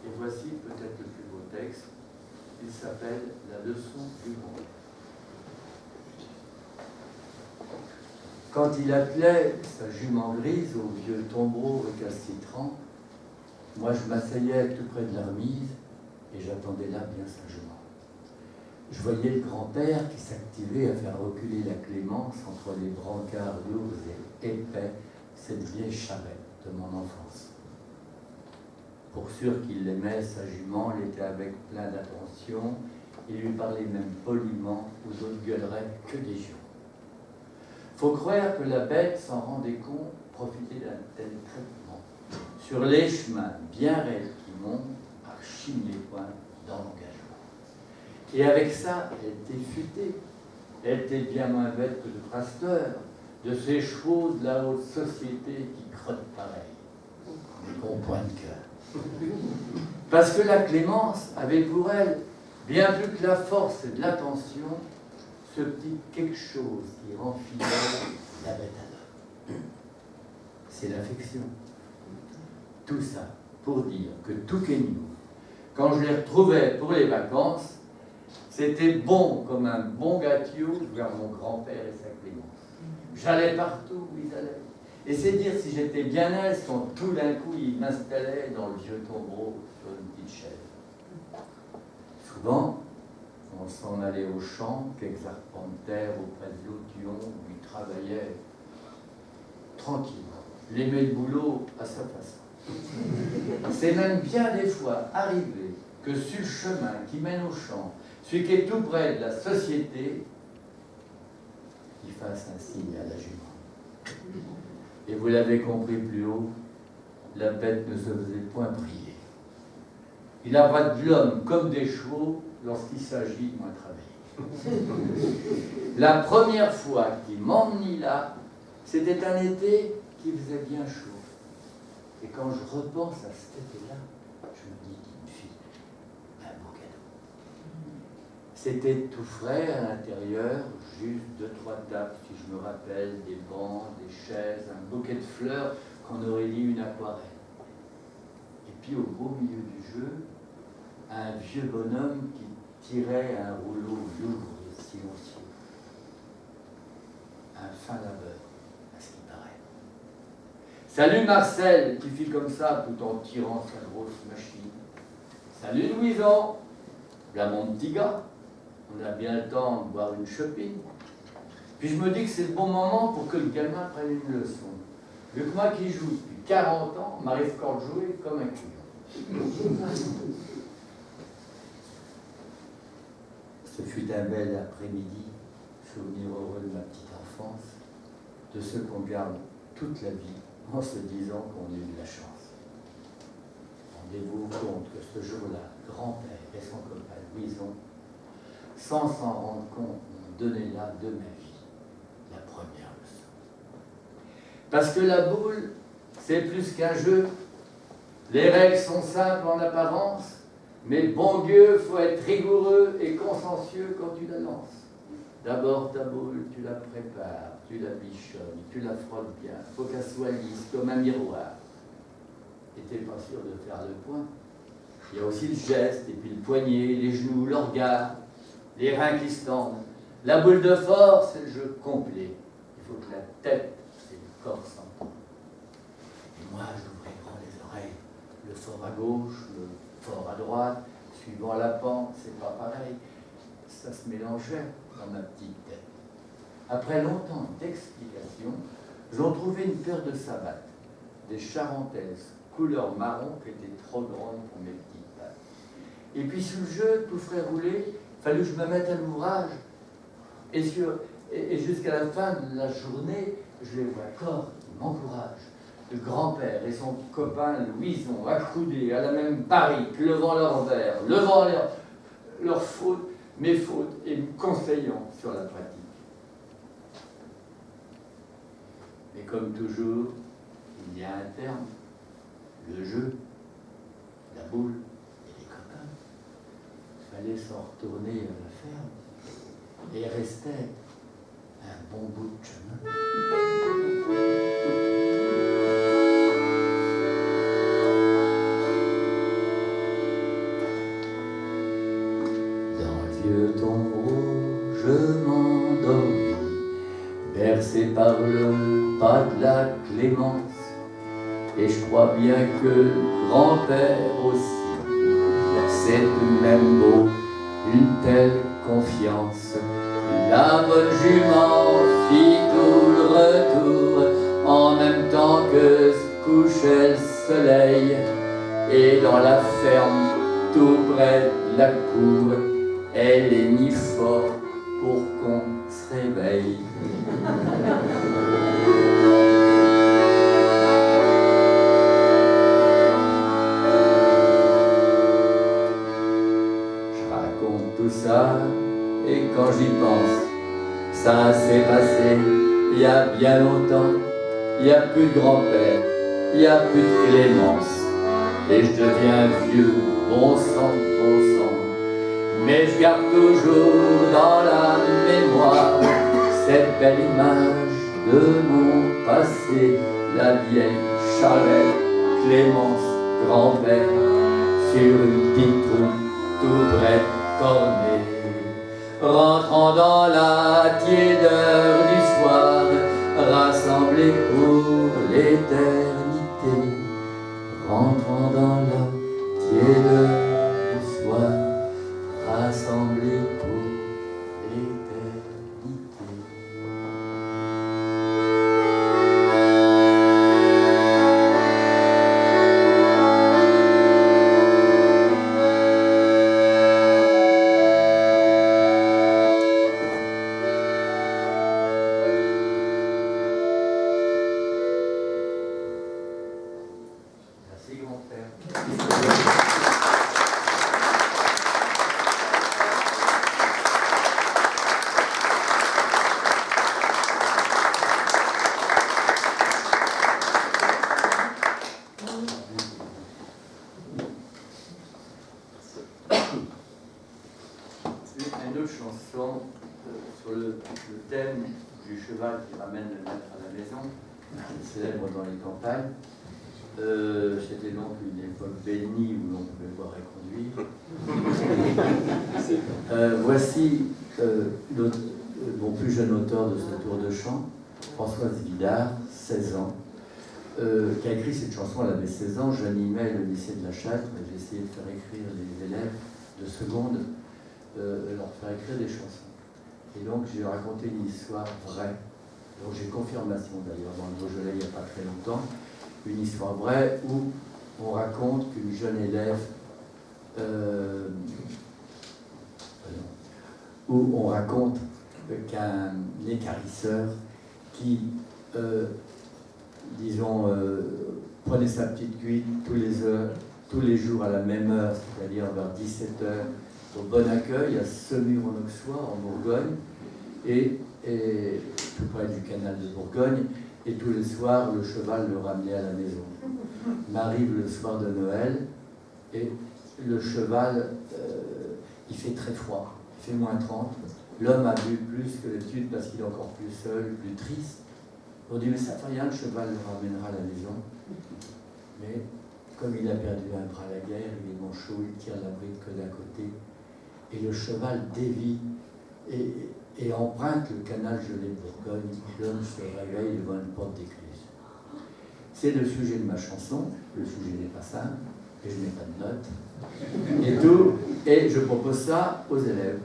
et voici peut-être le plus beau texte. Il s'appelle La leçon du monde. Quand il attelait sa jument grise au vieux tombeau récalcitrant, moi je m'asseyais tout près de la remise et j'attendais là bien sagement. Je voyais le grand-père qui s'activait à faire reculer la clémence entre les brancards lourds et épais, cette vieille charrette de mon enfance. Pour sûr qu'il aimait sa jument, l'était avec plein d'attention, il lui parlait même poliment, aux autres gueuleraient que des jours. Faut croire que la bête s'en rendait compte, profitait d'un tel traitement. Sur les chemins bien raides qui montent, archime les poings dans l'engagement. Et avec ça, elle était futée. Elle était bien moins bête que de Pasteur, de ces chevaux de la haute société qui crottent pareil. Mais bon point de cœur. Parce que la Clémence avait pour elle, bien plus que la force et de l'attention, ce petit quelque chose qui rend fidèle la bête à l'homme. C'est l'affection. Tout ça pour dire que tout Kenyo, quand je les retrouvais pour les vacances, c'était bon comme un bon gâteau vers mon grand-père et sa Clémence. J'allais partout où ils allaient. Et c'est dire si j'étais bien aise quand tout d'un coup ils m'installaient dans le vieux tombeau sur une petite chaise. Souvent, on s'en allait au champ, quelques arpents de terre auprès de l'Autillon, où il travaillait tranquillement. Il aimait le boulot à sa façon. C'est même bien des fois arrivé que sur le chemin qui mène au champ, celui qui est tout près de la société, il fasse un signe à la jument. Et vous l'avez compris plus haut, la bête ne se faisait point prier. Il abrade de l'homme comme des chevaux lorsqu'il s'agit de moins travailler. La première fois qu'il m'emmenait là, c'était un été qui faisait bien chaud. Et quand je repense à cet été-là, je me dis qu'il me fit un beau cadeau. C'était tout frais à l'intérieur, juste 2-3 tables, si je me rappelle, des bancs, des chaises, un bouquet de fleurs qu'on aurait dit une aquarelle. Et puis au beau milieu du jeu, un vieux bonhomme qui tirait un rouleau lourd et silencieux. Un fin labeur, à ce qui paraît. Salut Marcel, qui fit comme ça tout en tirant sa grosse machine. Salut Louison, là mon petit gars, on a bien le temps de boire une chopine. Puis je me dis que c'est le bon moment pour que le gamin prenne une leçon. Vu que moi qui joue depuis 40 ans, m'arrive encore de jouer comme un client. Ce fut un bel après-midi, souvenir heureux de ma petite enfance, de ce qu'on garde toute la vie en se disant qu'on a eu de la chance. Rendez-vous compte que ce jour-là, grand-père et son copain Louison, sans s'en rendre compte, m'ont donné là de ma vie la première leçon. Parce que la boule, c'est plus qu'un jeu. Les règles sont simples en apparence, mais bon Dieu, faut être rigoureux et consciencieux quand tu la lances. D'abord ta boule, tu la prépares, tu la bichonnes, tu la frottes bien, faut qu'elle soit lisse comme un miroir. Et t'es pas sûr de faire le point. Il y a aussi le geste, et puis le poignet, les genoux, le regard, les reins qui se tendent. La boule de force, c'est le jeu complet. Il faut que la tête et le corps s'entendent. Et moi, j'ouvrais grand les oreilles. Le fort à gauche, le fort à droite, suivant la pente, c'est pas pareil. Ça se mélangeait dans ma petite tête. Après longtemps d'explications, j'en trouvais une paire de savates, des charentaises, couleur marron, qui étaient trop grandes pour mes petites pattes. Et puis sous le jeu, tout frais roulé, fallu que je me mette à l'ouvrage. Et jusqu'à la fin de la journée, je les vois encore qui m'encouragent. Le grand-père et son copain Louison, accoudés à la même barrique, levant leur verre, levant leurs fautes, mes fautes, et me conseillant sur la pratique. Mais comme toujours, il y a un terme, le jeu, la boule et les copains. Il fallait s'en retourner à la ferme et il restait un bon bout de chemin. Dans le vieux tombeau, je m'endormis, bercé par le pas de la clémence. Et je crois bien que le grand-père aussi, c'est tout de même beau, une telle confiance. La bonne jument fit tout le retour, en même temps que se couchait le soleil. Et dans la ferme, tout près de la cour, elle est mis fort pour qu'on se réveille. Tout ça, et quand j'y pense, ça s'est passé il y a bien longtemps. Il n'y a plus de grand-père, il n'y a plus de Clémence, et je deviens vieux, bon sang, mais je garde toujours dans la mémoire cette belle image de mon passé, la vieille charrette, Clémence, grand-père, sur une petite route tout près cornée, rentrant dans la tiédeur du soir, rassemblés pour l'éternité, rentrant dans la tiédeur du soir, rassemblés pour l'éternité. Une autre chanson sur le thème du cheval qui ramène le maître à la maison, célèbre dans les campagnes. C'était donc une époque bénie où l'on pouvait boire et conduire. Voici mon plus jeune auteur de ce tour de chant, Françoise Vidard, 16 ans, qui a écrit cette chanson. Elle avait 16 ans, j'animais le lycée de la Châtre, et j'ai essayé de faire écrire les élèves de seconde, leur faire écrire des chansons. Et donc j'ai raconté une histoire vraie, dont j'ai confirmation d'ailleurs dans le Beaujolais il n'y a pas très longtemps, une histoire vraie où on raconte qu'une jeune élève, où on raconte qu'un équarrisseur qui, disons, prenait sa petite cuite tous les jours à la même heure, c'est-à-dire vers 17h, au Bon Accueil, à Semur-en-Auxois, en Bourgogne, et tout près du canal de Bourgogne, et tous les soirs, le cheval le ramenait à la maison. M'arrive le soir de Noël, et le cheval, il fait très froid, il fait moins 30. L'homme a bu plus que d'habitude parce qu'il est encore plus seul, plus triste. On dit, mais ça fait rien, le cheval le ramènera à la maison. Mais comme il a perdu un bras à la guerre, il est manchot, il tire la bride que d'un côté. Et le cheval dévie et emprunte le canal gelé de Bourgogne. L'homme se réveille devant une porte d'écluse. C'est le sujet de ma chanson. Le sujet n'est pas simple, et je n'ai pas de notes. Et tout. Et je propose ça aux élèves.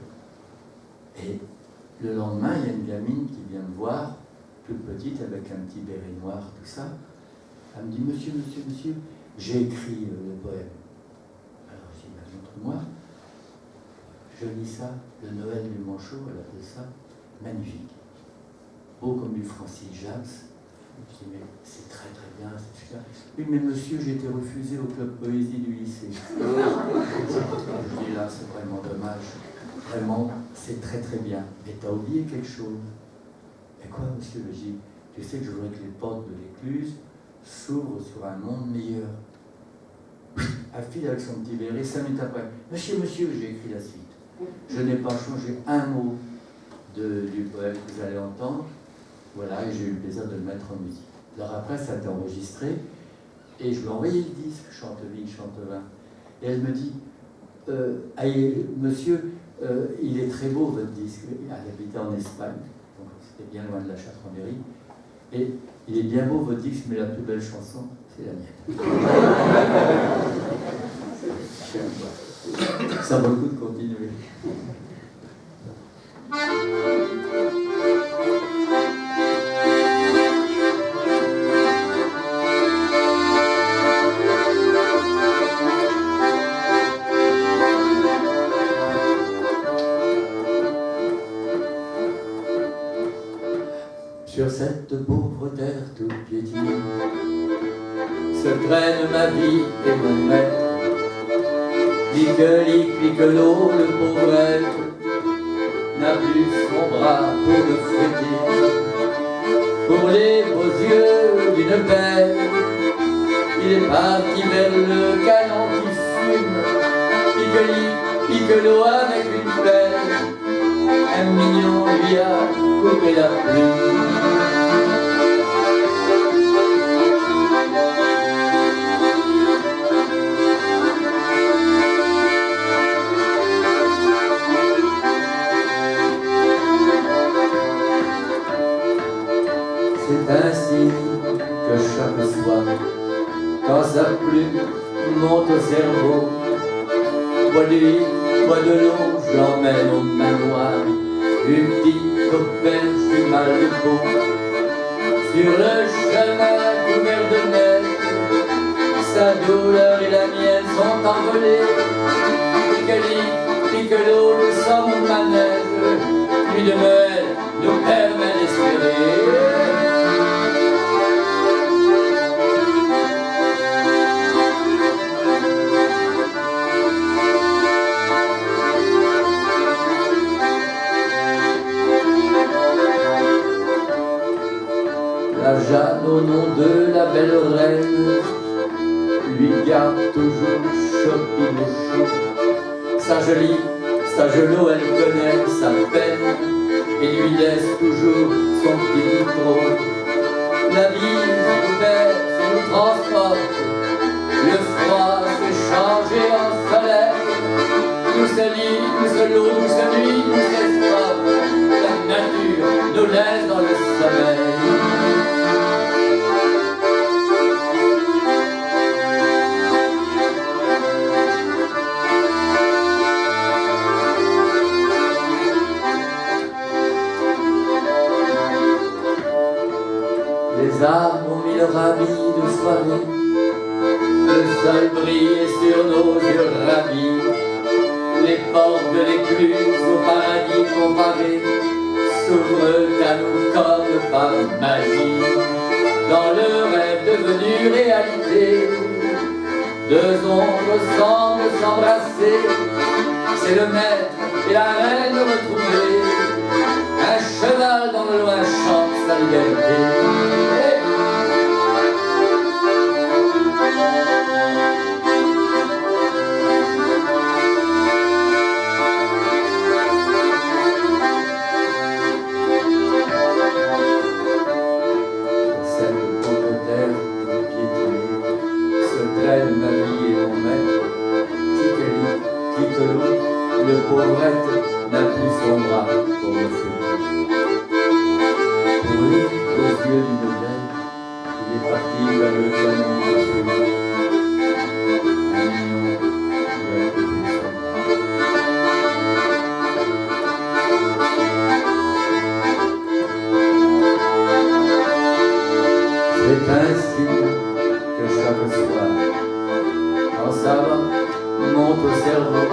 Et le lendemain, il y a une gamine qui vient me voir, toute petite, avec un petit béret noir, tout ça. Elle me dit, monsieur, j'ai écrit le poème. Alors je dis, montre-moi. Je lis ça, le Noël du Manchot, elle appelle ça magnifique. Beau comme du Francis James, Je dis, mais c'est très très bien, c'est super. Oui, mais monsieur, j'ai été refusé au club poésie du lycée. Je dis, là, c'est vraiment dommage. Vraiment, c'est très très bien. Mais t'as oublié quelque chose. Et quoi, monsieur? Je dis, tu sais que je voudrais que les portes de l'écluse s'ouvrent sur un monde meilleur. Elle file avec son petit verre et 5 minutes après, monsieur, j'ai écrit la suite. Je n'ai pas changé un mot du poème que vous allez entendre. Voilà, et j'ai eu le plaisir de le mettre en musique. Alors après, ça a été enregistré, et je lui ai envoyé le disque, Chanteville, Chantevin. Et elle me dit, monsieur, il est très beau votre disque. Elle habitait en Espagne, donc c'était bien loin de la Chartres-en-Berry. Et il est bien beau votre disque, mais la plus belle chanson, c'est la mienne. Ça vaut le coup de continuer. Sur cette pauvre terre toute piétinée se traîne ma vie et mon maître. Clique l'eau, le pauvre être n'a plus son bras pour le fouetter. Pour les beaux yeux d'une belle, il est parti vers le canon qui fume. Pique l'eau avec une pelle, un mignon lui a coupé la plume. C'est ainsi que chaque soir, quand sa plume monte au cerveau, bois de l'eau, je l'emmène au manoir, une petite auberge du mal de peau. Sur le chemin couvert de neige, sa douleur et la mienne sont envolées. Pique l'eau, le sang mon manège, nuit de Noël nous permet d'espérer. La Jeanne, au nom de la belle reine, lui garde toujours Chopin au chaud. Sa gelot, elle connaît sa peine et lui laisse toujours son petit trône. La vie nous baisse et nous transporte, le froid s'est changé en soleil. Nous se lit, nous se loue, nous se nuit, nous s'estrope, la nature nous laisse dans le sommeil. Les arbres ont mis leur habit de soirée, le sol brille sur nos yeux ravis. Les portes de l'écluse au paradis comparé s'ouvrent à nous comme par magie. Dans le rêve devenu réalité, deux ombres semblent s'embrasser. C'est le maître et la reine retrouvés. Un cheval dans le loin chante sa liberté. Cette pauvre terre piétinée se traîne ma vie et mon maître. Quitte l'eau, le pauvre être n'a plus son bras pour me fouetter. Pour lui, aux yeux d'une veille, il est parti vers le canon de fume. Un mignon qui a été poussé. C'est ainsi que chaque soir, quand ça va, monte au cerveau,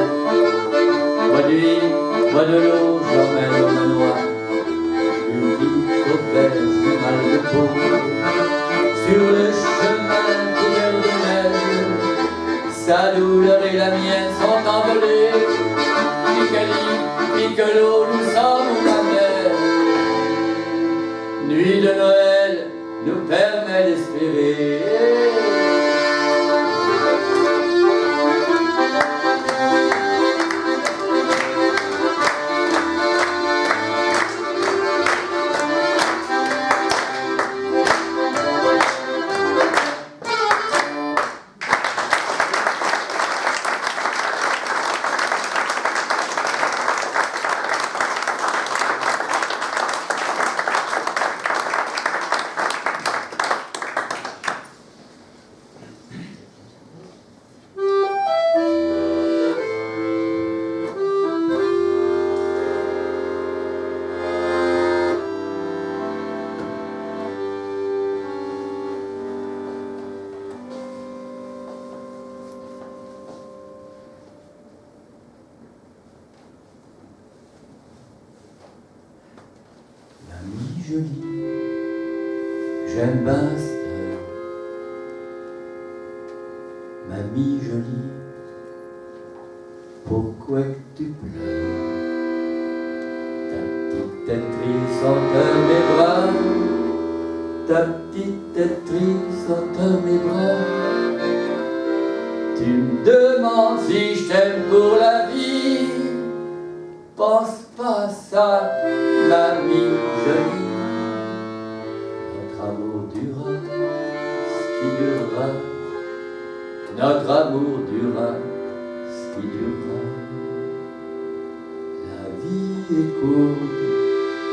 bois de l'eau, j'emmène au manoir, une petite auberge du mal de peau. la mienne sont envolées. Picali, Piccolo, nous sommes la mer. Nuit de Noël nous permet d'espérer. Jolie, j'aime bien ça. Mamie jolie, pourquoi que tu pleures? Ta petite tête triste entre mes bras, ta petite tête triste entre mes bras. Tu me demandes si je t'aime pour la vie, pense pas à ça, mamie jolie. Notre amour durera, ce qui durera. Notre amour durera, ce qui durera. La vie est courte,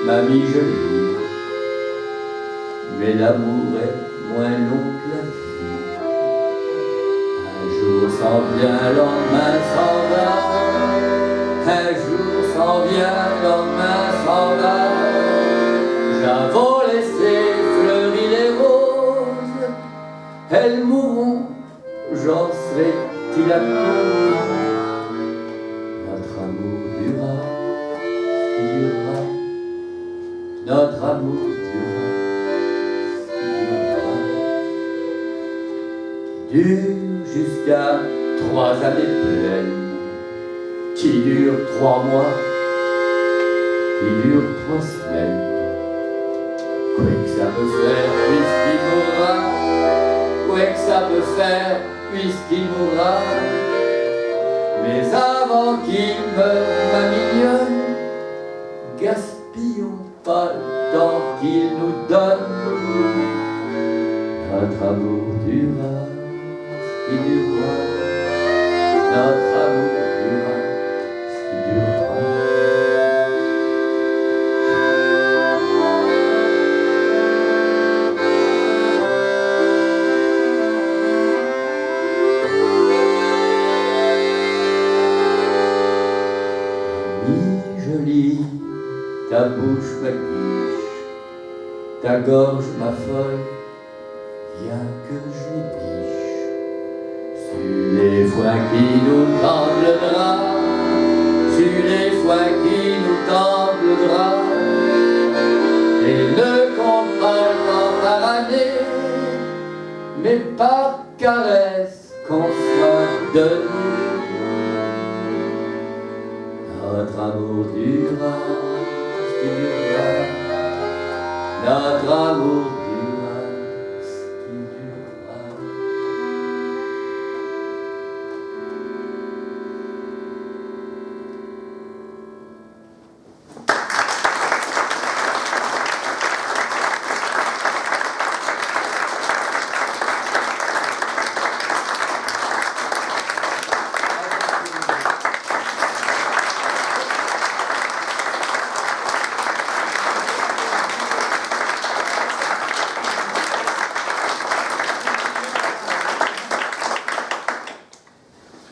mamie jolie, mais l'amour est moins long que la vie. Un jour s'en vient, le lendemain s'en va. Un jour s'en vient, le lendemain s'en va. J'avons laissé fleurir les roses, elles mourront, j'en serai-t-il à cause. Notre amour durera, il durera. Notre amour durera, il durera. Dure jusqu'à 3 années pleines, qui durent 3 mois, qui durent 3 semaines. Quoi que ça peut faire puisqu'il mourra, quoi que ça peut faire puisqu'il mourra. Mais avant qu'il meure, ma mignonne, gaspillons pas le temps qu'il nous donne. Notre amour durera, il durera. Notre amour durera, il durera. Jolie, ta bouche ma quiche, ta gorge m'affole, viens que je les biche. Sur les foins qui nous tendent le drap, sur les foins qui nous tendent le drap, et ne compte pas le temps par année, mais par caresse qu'on sera donné. Notre amour durera, ce qui durera. Notre amour durera, ce qui durera.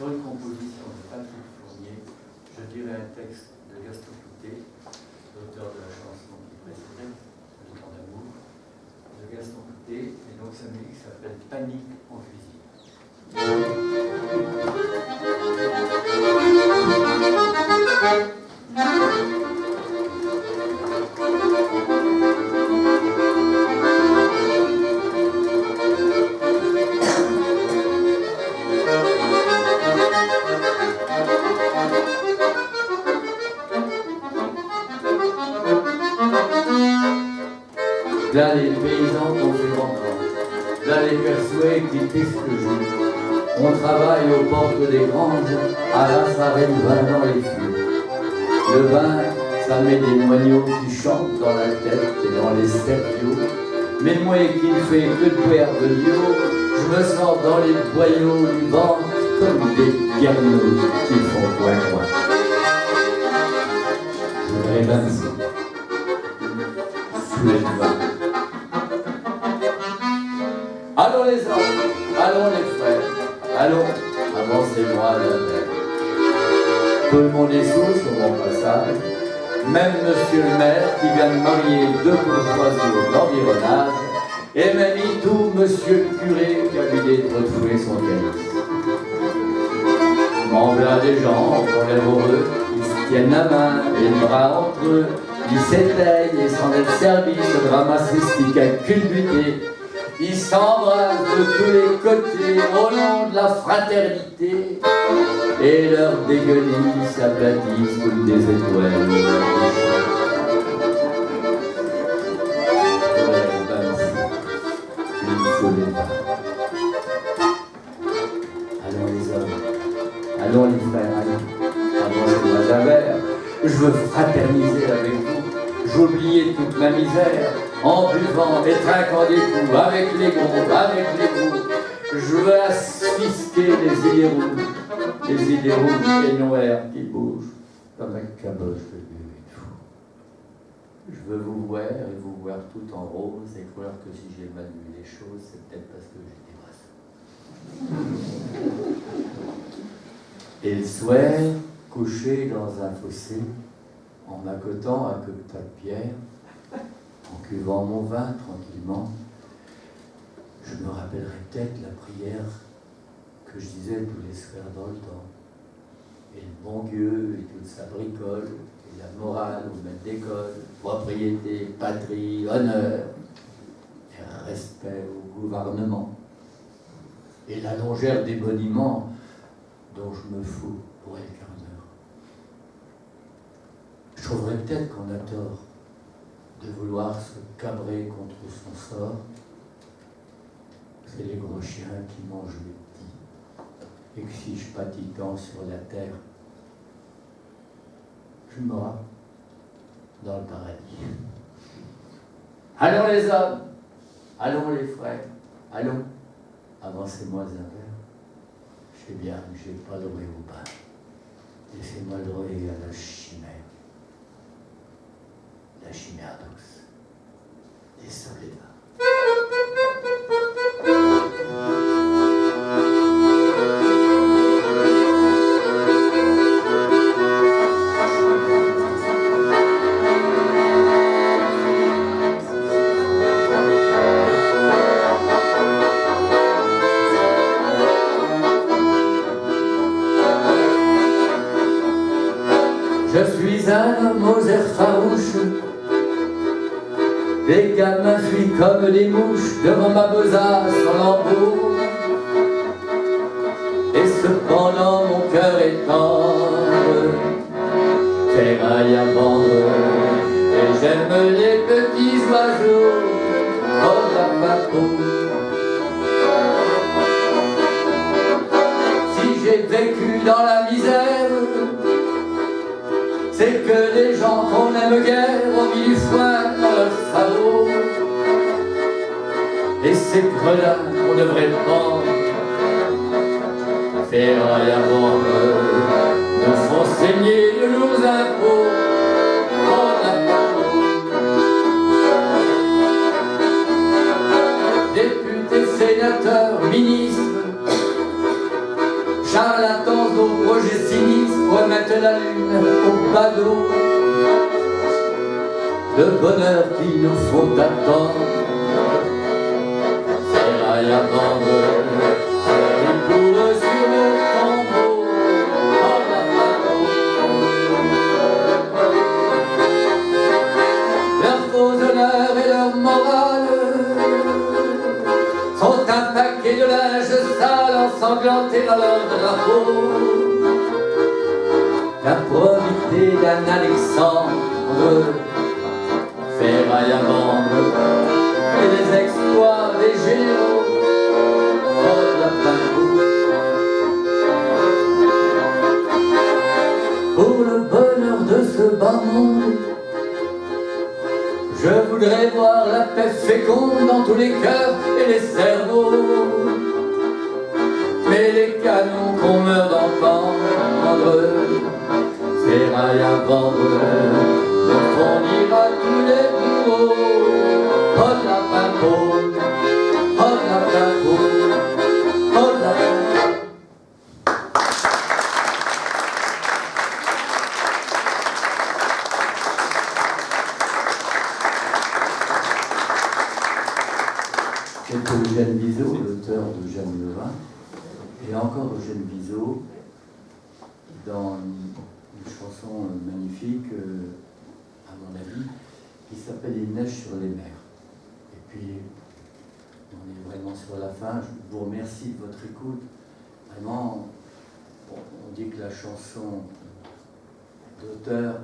Sur une composition de Patrick Fournier, je dirais un texte de Gaston Coutet, l'auteur de la chanson qui précédait, Le temps d'amour, de Gaston Coutet, et donc sa musique s'appelle Panique en cuisine. là les paysans qu'on fait encore, là les persuadés qui pissent le jour. On travaille aux portes des granges, à la farine le vin dans les fûts. Le vin, ça met des moineaux qui chantent dans la tête et dans les stéréos. Mais moi qui ne fais que de boire de l'eau, je me sens dans les boyaux du vent comme des guernots qui font coin-coin. Je voudrais même sous les vins. Allons les hommes, allons les frères, allons, avancez-moi la terre. Tout le monde est sous sur mon passage, même monsieur le maire qui vient de marier deux bourgeoisies au l'environnage, et même tout monsieur le curé qui a vidé de retrouver son calice. M'en voilà des gens qui ont l'air heureux, ils se tiennent la main et le bras entre eux, ils s'éteignent et sans être servis de ramassistique à culbuter. Ils s'embrassent de tous les côtés au nom de la fraternité et leurs dégueulis s'aplatissent comme des étoiles. Allons les hommes, allons les frères, allons. Avancez-moi un verre, je veux fraterniser avec vous. J'oubliais toute ma misère en buvant et trinquant des coups avec les gros, avec les gros. Je veux asphyster les idées rouges et noires qui bougent comme un caboche de buée de fou. Je veux vous voir et vous voir tout en rose et croire que si j'ai mal vu les choses, c'est peut-être parce que j'étais brasseux. Et le soir, couché dans un fossé, en m'accotant à queue de tas de pierre, en cuvant mon vin tranquillement, je me rappellerai peut-être la prière que je disais tous les soirs dans le temps. Et le bon Dieu et toute sa bricole, et la morale au maître d'école, propriété, patrie, honneur, et respect au gouvernement, et la longère des monuments dont je me fous pour être quart d'heure. Je trouverais peut-être qu'on a tort de vouloir se cabrer contre son sort. C'est les gros chiens qui mangent les petits, et que si je pâtis tant sur la terre, je mourrai dans le paradis. Allons les hommes, allons les frères, allons, avancez-moi un verre. Je sais bien que j'ai pas droit au bain. Laissez-moi droit à la chimère douce, des soledats. Je suis un homme aux airs farouches. Les gamins fuient comme des mouches devant ma besace en lambeaux. Et cependant mon cœur est tendre, ferraille à vendre. Et j'aime les petits oiseaux, oh la papo. Si j'ai vécu dans la misère, c'est que les gens qu'on aime guère ont mis du foin dans leur sabot. Et ces gredins qu'on devrait prendre, ferraille à vendre, nous font saigner de lourds impôts. Oh la pauvre. Députés, sénateurs, ministres, charlatans aux projets sinistres remettent la lune au badaud. Le bonheur qu'ils nous font attendre, ferraille à vendre, une bourre sur le tombeau. Oh la pauvre. Leurs faux honneurs et leur morale sont un paquet de linge sale ensanglanté dans leur drapeau. La probité d'un Alexandre, ferraille à vendre, pour le bonheur de ce bas monde. Je voudrais voir la paix féconde dans tous les cœurs et les cerveaux. Mais les canons qu'on meurt d'entendre, ferraille à vendre, nous fournira tous les bourreaux. Oh la papo, oh la papo, oh la papo. C'était Eugène Bizot, l'auteur de Jeanne Levin, et encore Eugène Bizot dans une chanson magnifique, à mon avis, qui s'appelle Il neige sur les mers. Et puis, on est vraiment sur la fin. Je vous remercie de votre écoute. Vraiment, on dit que la chanson d'auteur,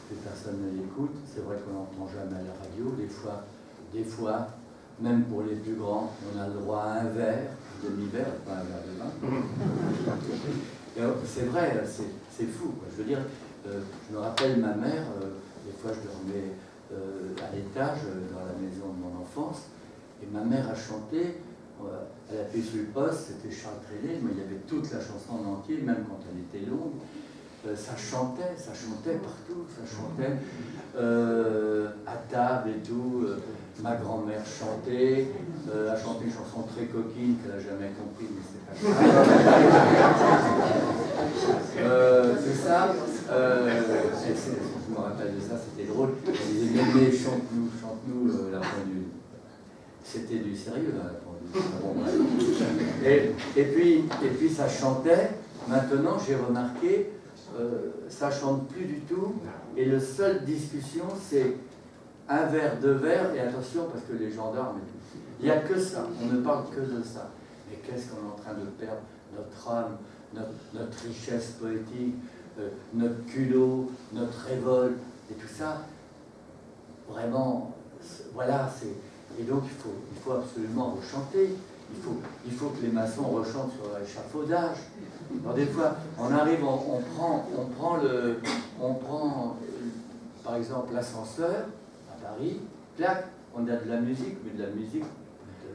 que personne ne l'écoute. C'est vrai qu'on n'entend jamais à la radio. Des fois, même pour les plus grands, on a le droit à un verre, demi-verre, pas un verre de vin. C'est vrai, c'est fou, quoi. Je veux dire, je me rappelle ma mère, des fois je dormais à l'étage, dans la maison de mon enfance, et ma mère a chanté, elle appuyait sur le poste, c'était Charles Trenet, mais il y avait toute la chanson en entier, même quand elle était longue. Ça chantait partout, ça chantait à table et tout. Ma grand-mère chantait, a chanté une chanson très coquine qu'elle n'a jamais compris, mais c'est pas grave. C'est ça. Je me rappelle de ça, c'était drôle. Elle disait mais chante-nous la pendule. C'était du sérieux là, la pendule. Bon, bref. Et puis ça chantait. Maintenant j'ai remarqué. Ça chante plus du tout, et la seule discussion c'est un verre, deux verres, et attention parce que les gendarmes et tout. Il n'y a que ça, on ne parle que de ça. Mais qu'est-ce qu'on est en train de perdre? Notre âme, notre richesse poétique, notre culot, notre révolte, et tout ça, vraiment, voilà, et donc il faut absolument rechanter. Il faut que les maçons rechantent sur l'échafaudage. Alors des fois, on arrive, on prend par exemple l'ascenseur à Paris, clac, on a de la musique, mais de la musique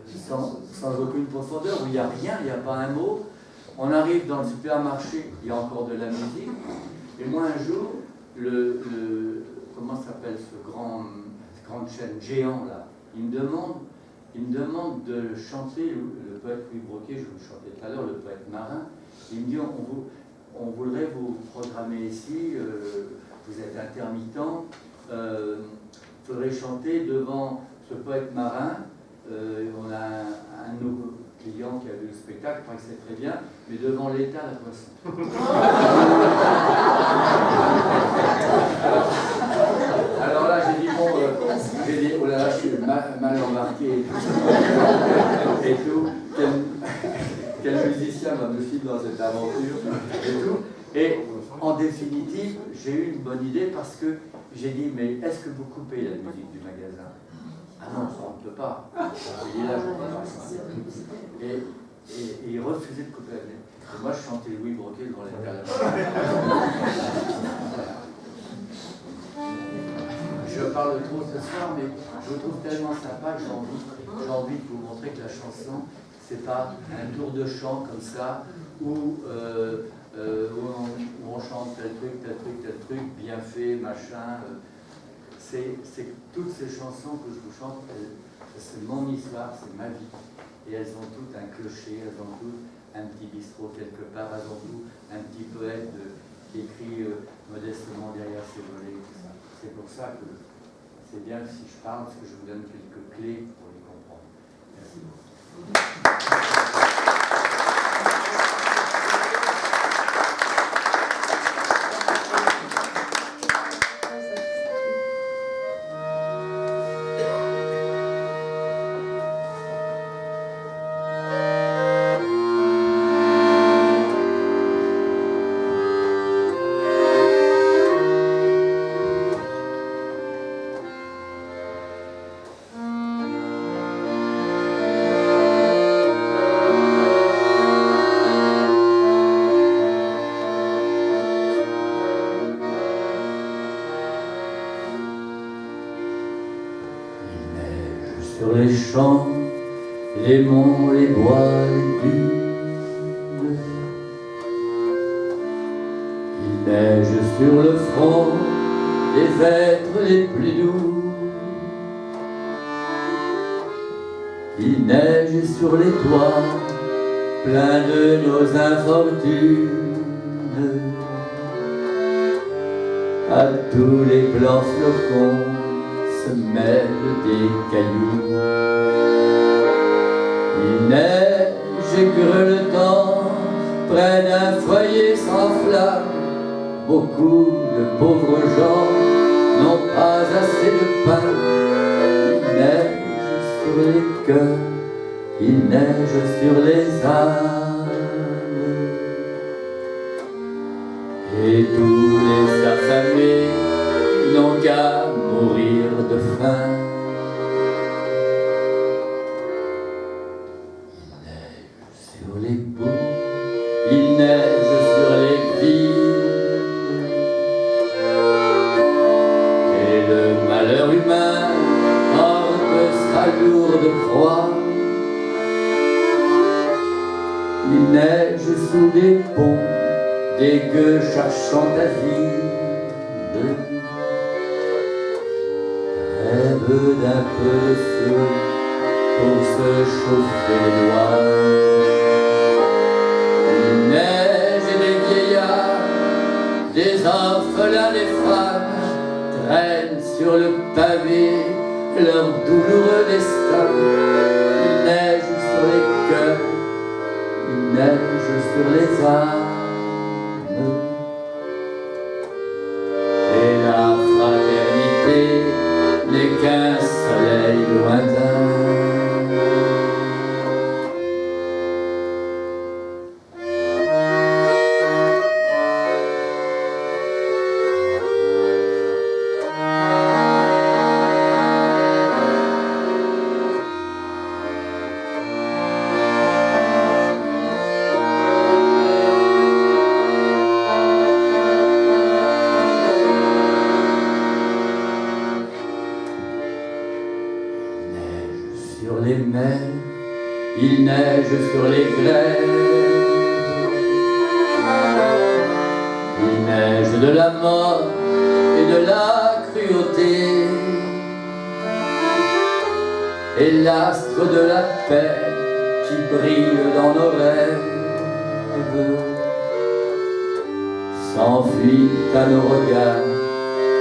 sans aucune profondeur, où il n'y a rien, il n'y a pas un mot. On arrive dans le supermarché, il y a encore de la musique. Et moi un jour, comment s'appelle cette grande chaîne géant là, il me demande de chanter le poète Louis Broquet, je vous le chantais tout à l'heure, le poète marin. Il me dit, on voudrait vous programmer ici, vous êtes intermittent, il faudrait chanter devant ce poète marin. On a un de nos clients qui a vu le spectacle, je crois que c'est très bien, mais devant l'État, la poisson. Alors là, j'ai dit, oh là là, je suis mal embarqué et tout. Quel musicien va me suivre dans cette aventure et tout. Et en définitive, j'ai eu une bonne idée parce que j'ai dit, mais est-ce que vous coupez la musique du magasin? Ah non, ça on ne peut pas. J'ai dit là, je ne peux pas. Et il refusait de couper la musique. Et moi, je chantais Louis Broquet devant les gars. Je parle trop ce soir, mais je vous trouve tellement sympa que j'ai envie de vous montrer que la chanson, c'est pas un tour de chant comme ça, où on chante tel truc, bien fait, machin. C'est toutes ces chansons que je vous chante, c'est mon histoire, c'est ma vie. Et elles ont toutes un clocher, elles ont toutes un petit bistrot quelque part, elles ont toutes un petit poète qui écrit modestement derrière ses volets, tout ça. C'est pour ça que c'est bien que si je parle, parce que je vous donne quelques clés pour les comprendre. Merci beaucoup. sur les champs, les monts, les bois, les dunes. Il neige sur le front, les êtres les plus doux. Il neige sur les toits, plein de nos infortunes. À tous les blancs flocons se mêlent des cailloux. Il neige et grelottant près d'un foyer sans flamme. Beaucoup de pauvres gens n'ont pas assez de pain. Il neige sur les cœurs, il neige sur les âmes. Et tous les affamés n'ont qu'à mourir de faim. Il neige sur les bouts, il neige sur les villes. Et le malheur humain porte sa lourde croix. Il neige sous des ponts, des gueux cherchant asile, rêve d'un peu de feu pour se chauffer les doigts. Il neige et des vieillards, des orphelins, des femmes traînent sur le pavé leur douloureux destin. Il neige sur les cœurs, il neige sur les âmes. Et la fraternité n'est qu'un soleil lointain. Sur les mers, il neige sur les grèves. Il neige de la mort et de la cruauté. Et l'astre de la paix qui brille dans nos rêves s'enfuit à nos regards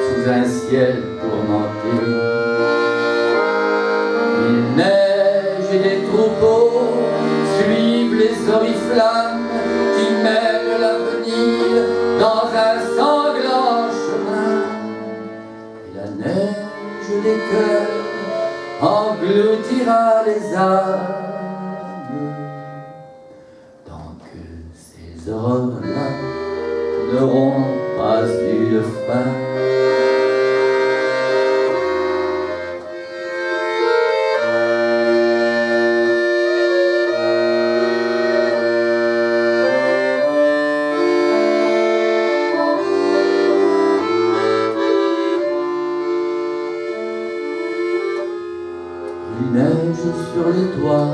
sous un ciel tourmenté. Il neige et des troupeaux suivent les oriflammes qui mènent l'avenir dans un sanglant chemin. Et la neige des cœurs engloutira les âmes, tant que ces aurores-là n'auront pas eu de fin. Il neige sur les toits,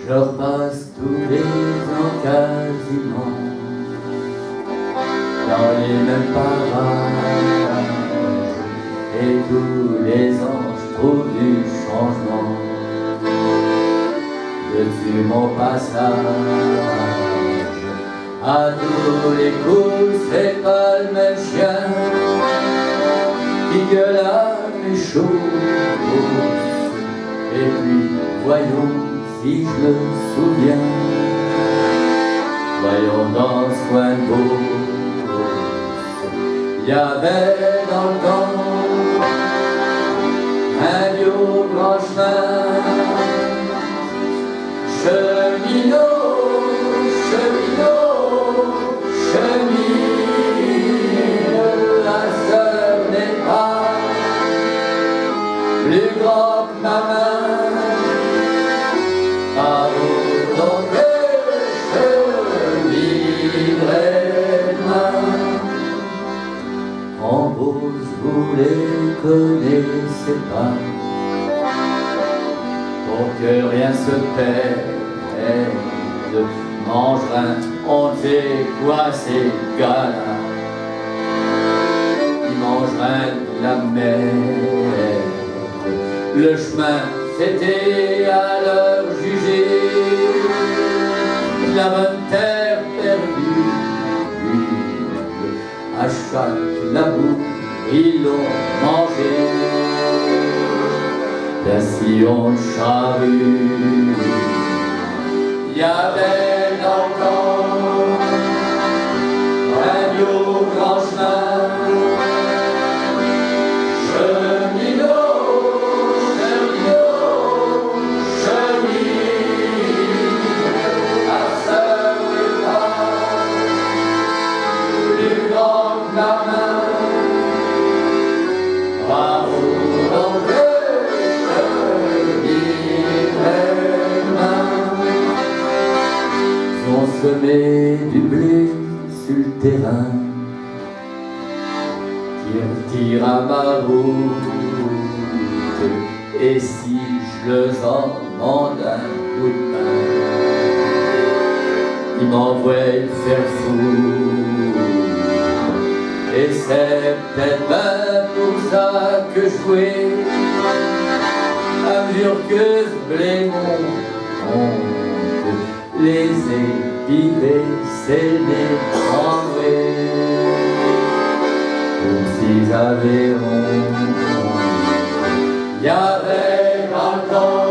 je repasse tous les ans quasiment dans les mêmes parages, et tous les ans je trouve du changement. sur mon passage. À tous les coups, c'est pas le même chien qui gueule à mes choses. Et puis, voyons si je me souviens, voyons dans ce coin de Beauce, il y avait dans le temps un vieux grand chemin. Cheminot, cheminot, chemine, la sœur n'est pas plus grand que ma main. Par autant que cheminerai demain. En Beauce, vous les connaissez pas, pour que rien se perde. Mangerin, on sait quoi ces gars-là. Ils mangeraient de la mer. Le chemin, c'était à leur juger la bonne terre perdue. À chaque labour, ils l'ont mangé. La sillon de charrue. Il y avait dans le temps un vieux grand chemin. Cheminot, cheminot, chemine, à sœur n'est pas plus grand que la main. Bravo dans le semer du blé sur le terrain qui retire à ma route. Et si je le demande un coup de main, il m'envoie faire fou. Et c'est peut-être même pour ça que je jouais à mesure que ce blé monte. Les épivés, c'est les enlevés pour s'ils avaient honte. Il y avait dans le temps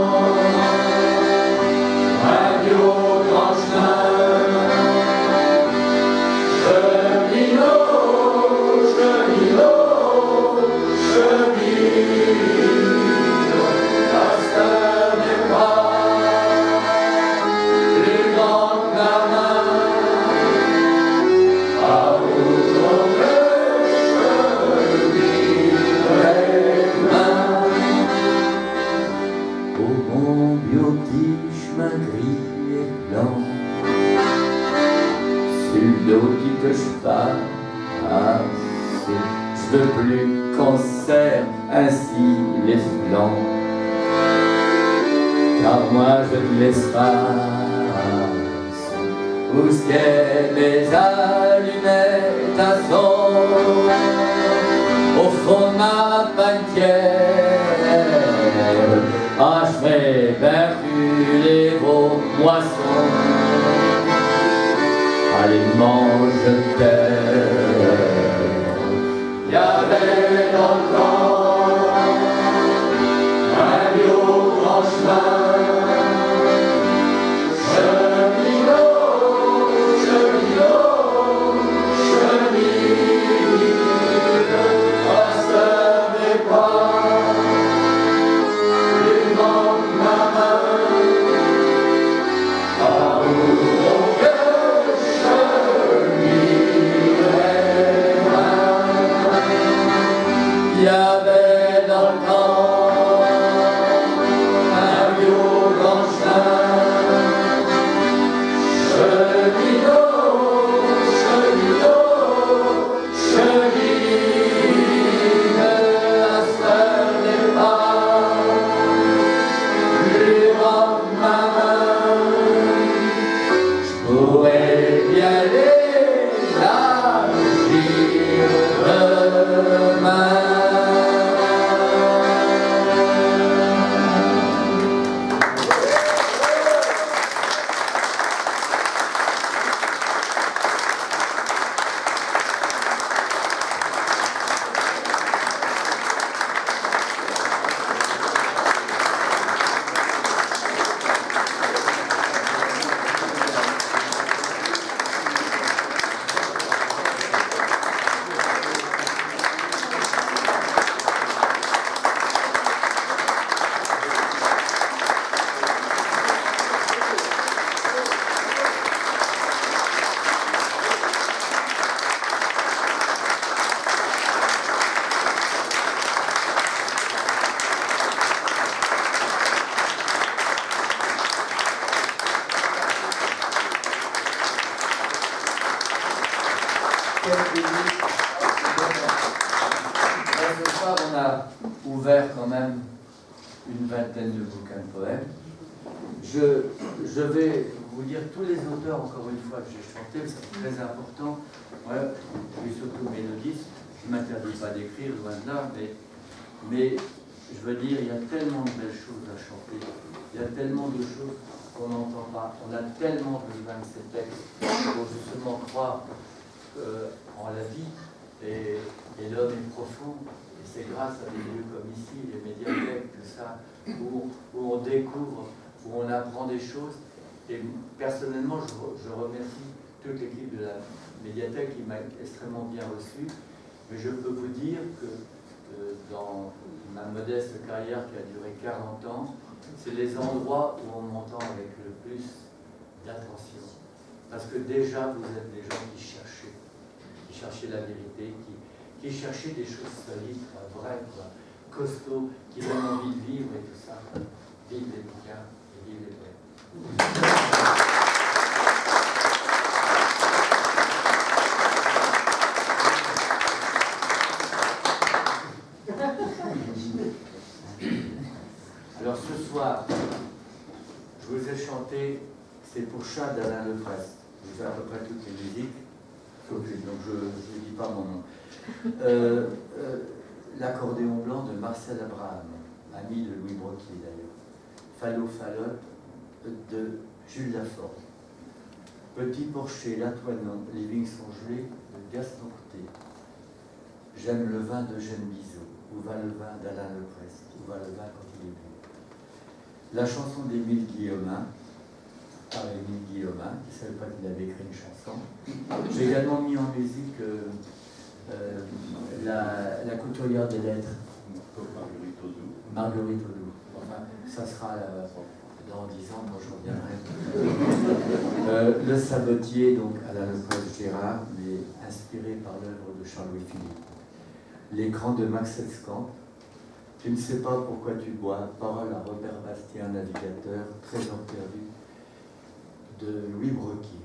un vieux grand chemin. Cheminot, cheminot, chemine, la sœur n'est pas que je passe, je veux plus qu'on serre ainsi les flancs, car moi je veux de l'espace où ce qu'est mes allumettes à son au fond de ma panière. Ah, je vais brûler vos moissons. Allez, mange terre. Il y avait dans le temps un vieux grand chemin. Cheminot, cheminot, chemine, à ce n'est pas plus grand que ma main. Par où donc yeah. une vingtaine de bouquins de poèmes. Je vais vous lire tous les auteurs, encore une fois, que j'ai chantés, c'est très important. Moi, je suis surtout mélodiste, je ne m'interdis pas d'écrire, loin de là, mais je veux dire, il y a tellement de belles choses à chanter, il y a tellement de choses qu'on n'entend pas, on a tellement besoin de ces textes pour justement croire en la vie, et l'homme est profond, et c'est grâce à des lieux comme ici, les médiathèques, tout ça, où on découvre, où on apprend des choses. Et personnellement, je remercie toute l'équipe de la médiathèque qui m'a extrêmement bien reçu, mais je peux vous dire que dans ma modeste carrière qui a duré 40 ans, c'est les endroits où on m'entend avec le plus d'attention. Parce que déjà, vous êtes des gens qui cherchaient la vérité, qui cherchaient des choses solides, vraies, costauds, qui donnent envie de vivre et tout ça. Vive les bouquins et vive les poètes. Alors ce soir, je vous ai chanté C'est pour chat d'Alain Leprest. Je fais à peu près toutes les musiques, sauf une, donc je ne dis pas mon nom. L'accordéon blanc de Marcel Abraham, ami de Louis Broquier d'ailleurs. Fallo Fallotte de Jules Lafort. Petit Porcher, Latoinon, Les vignes sont gelées de Gaston Coutet. J'aime le vin d'Eugène Bizot. Où va le vin d'Alain Leprest? Où va le vin quand il est bu? La chanson d'Émile Guillaumin, par Émile Guillaumin, qui ne savait pas qu'il avait écrit une chanson. J'ai également mis en musique la couturière des lettres. Marguerite Audoux. Enfin, ça sera dans 10 ans quand je reviendrai. Le sabotier, donc Alain Leprest Gérard, mais inspiré par l'œuvre de Charles-Louis Philippe. L'écran de Max Escamp. Tu ne sais pas pourquoi tu bois. Parole à Robert Bastien, navigateur, trésor perdu, de Louis Broquier.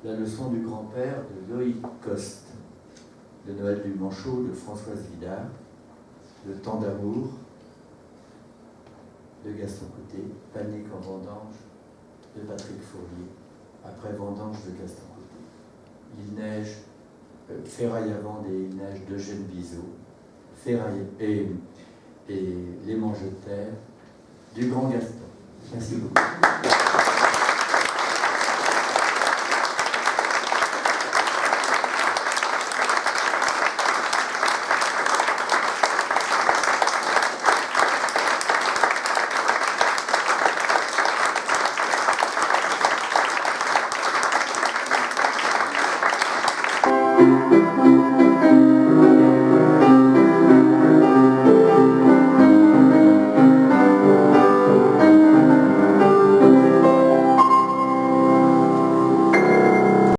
La leçon du grand-père de Loïc Coste, de Noël Dumanchot, de Françoise Vidard. Le temps d'amour de Gaston Coutet. Panique en vendange de Patrick Fournier. Après vendange de Gaston Coutet. Il neige, Ferraille à vendre et il neige d'Eugène Bizot. Ferraille et Les Manges de terre du Grand Gaston. Merci beaucoup.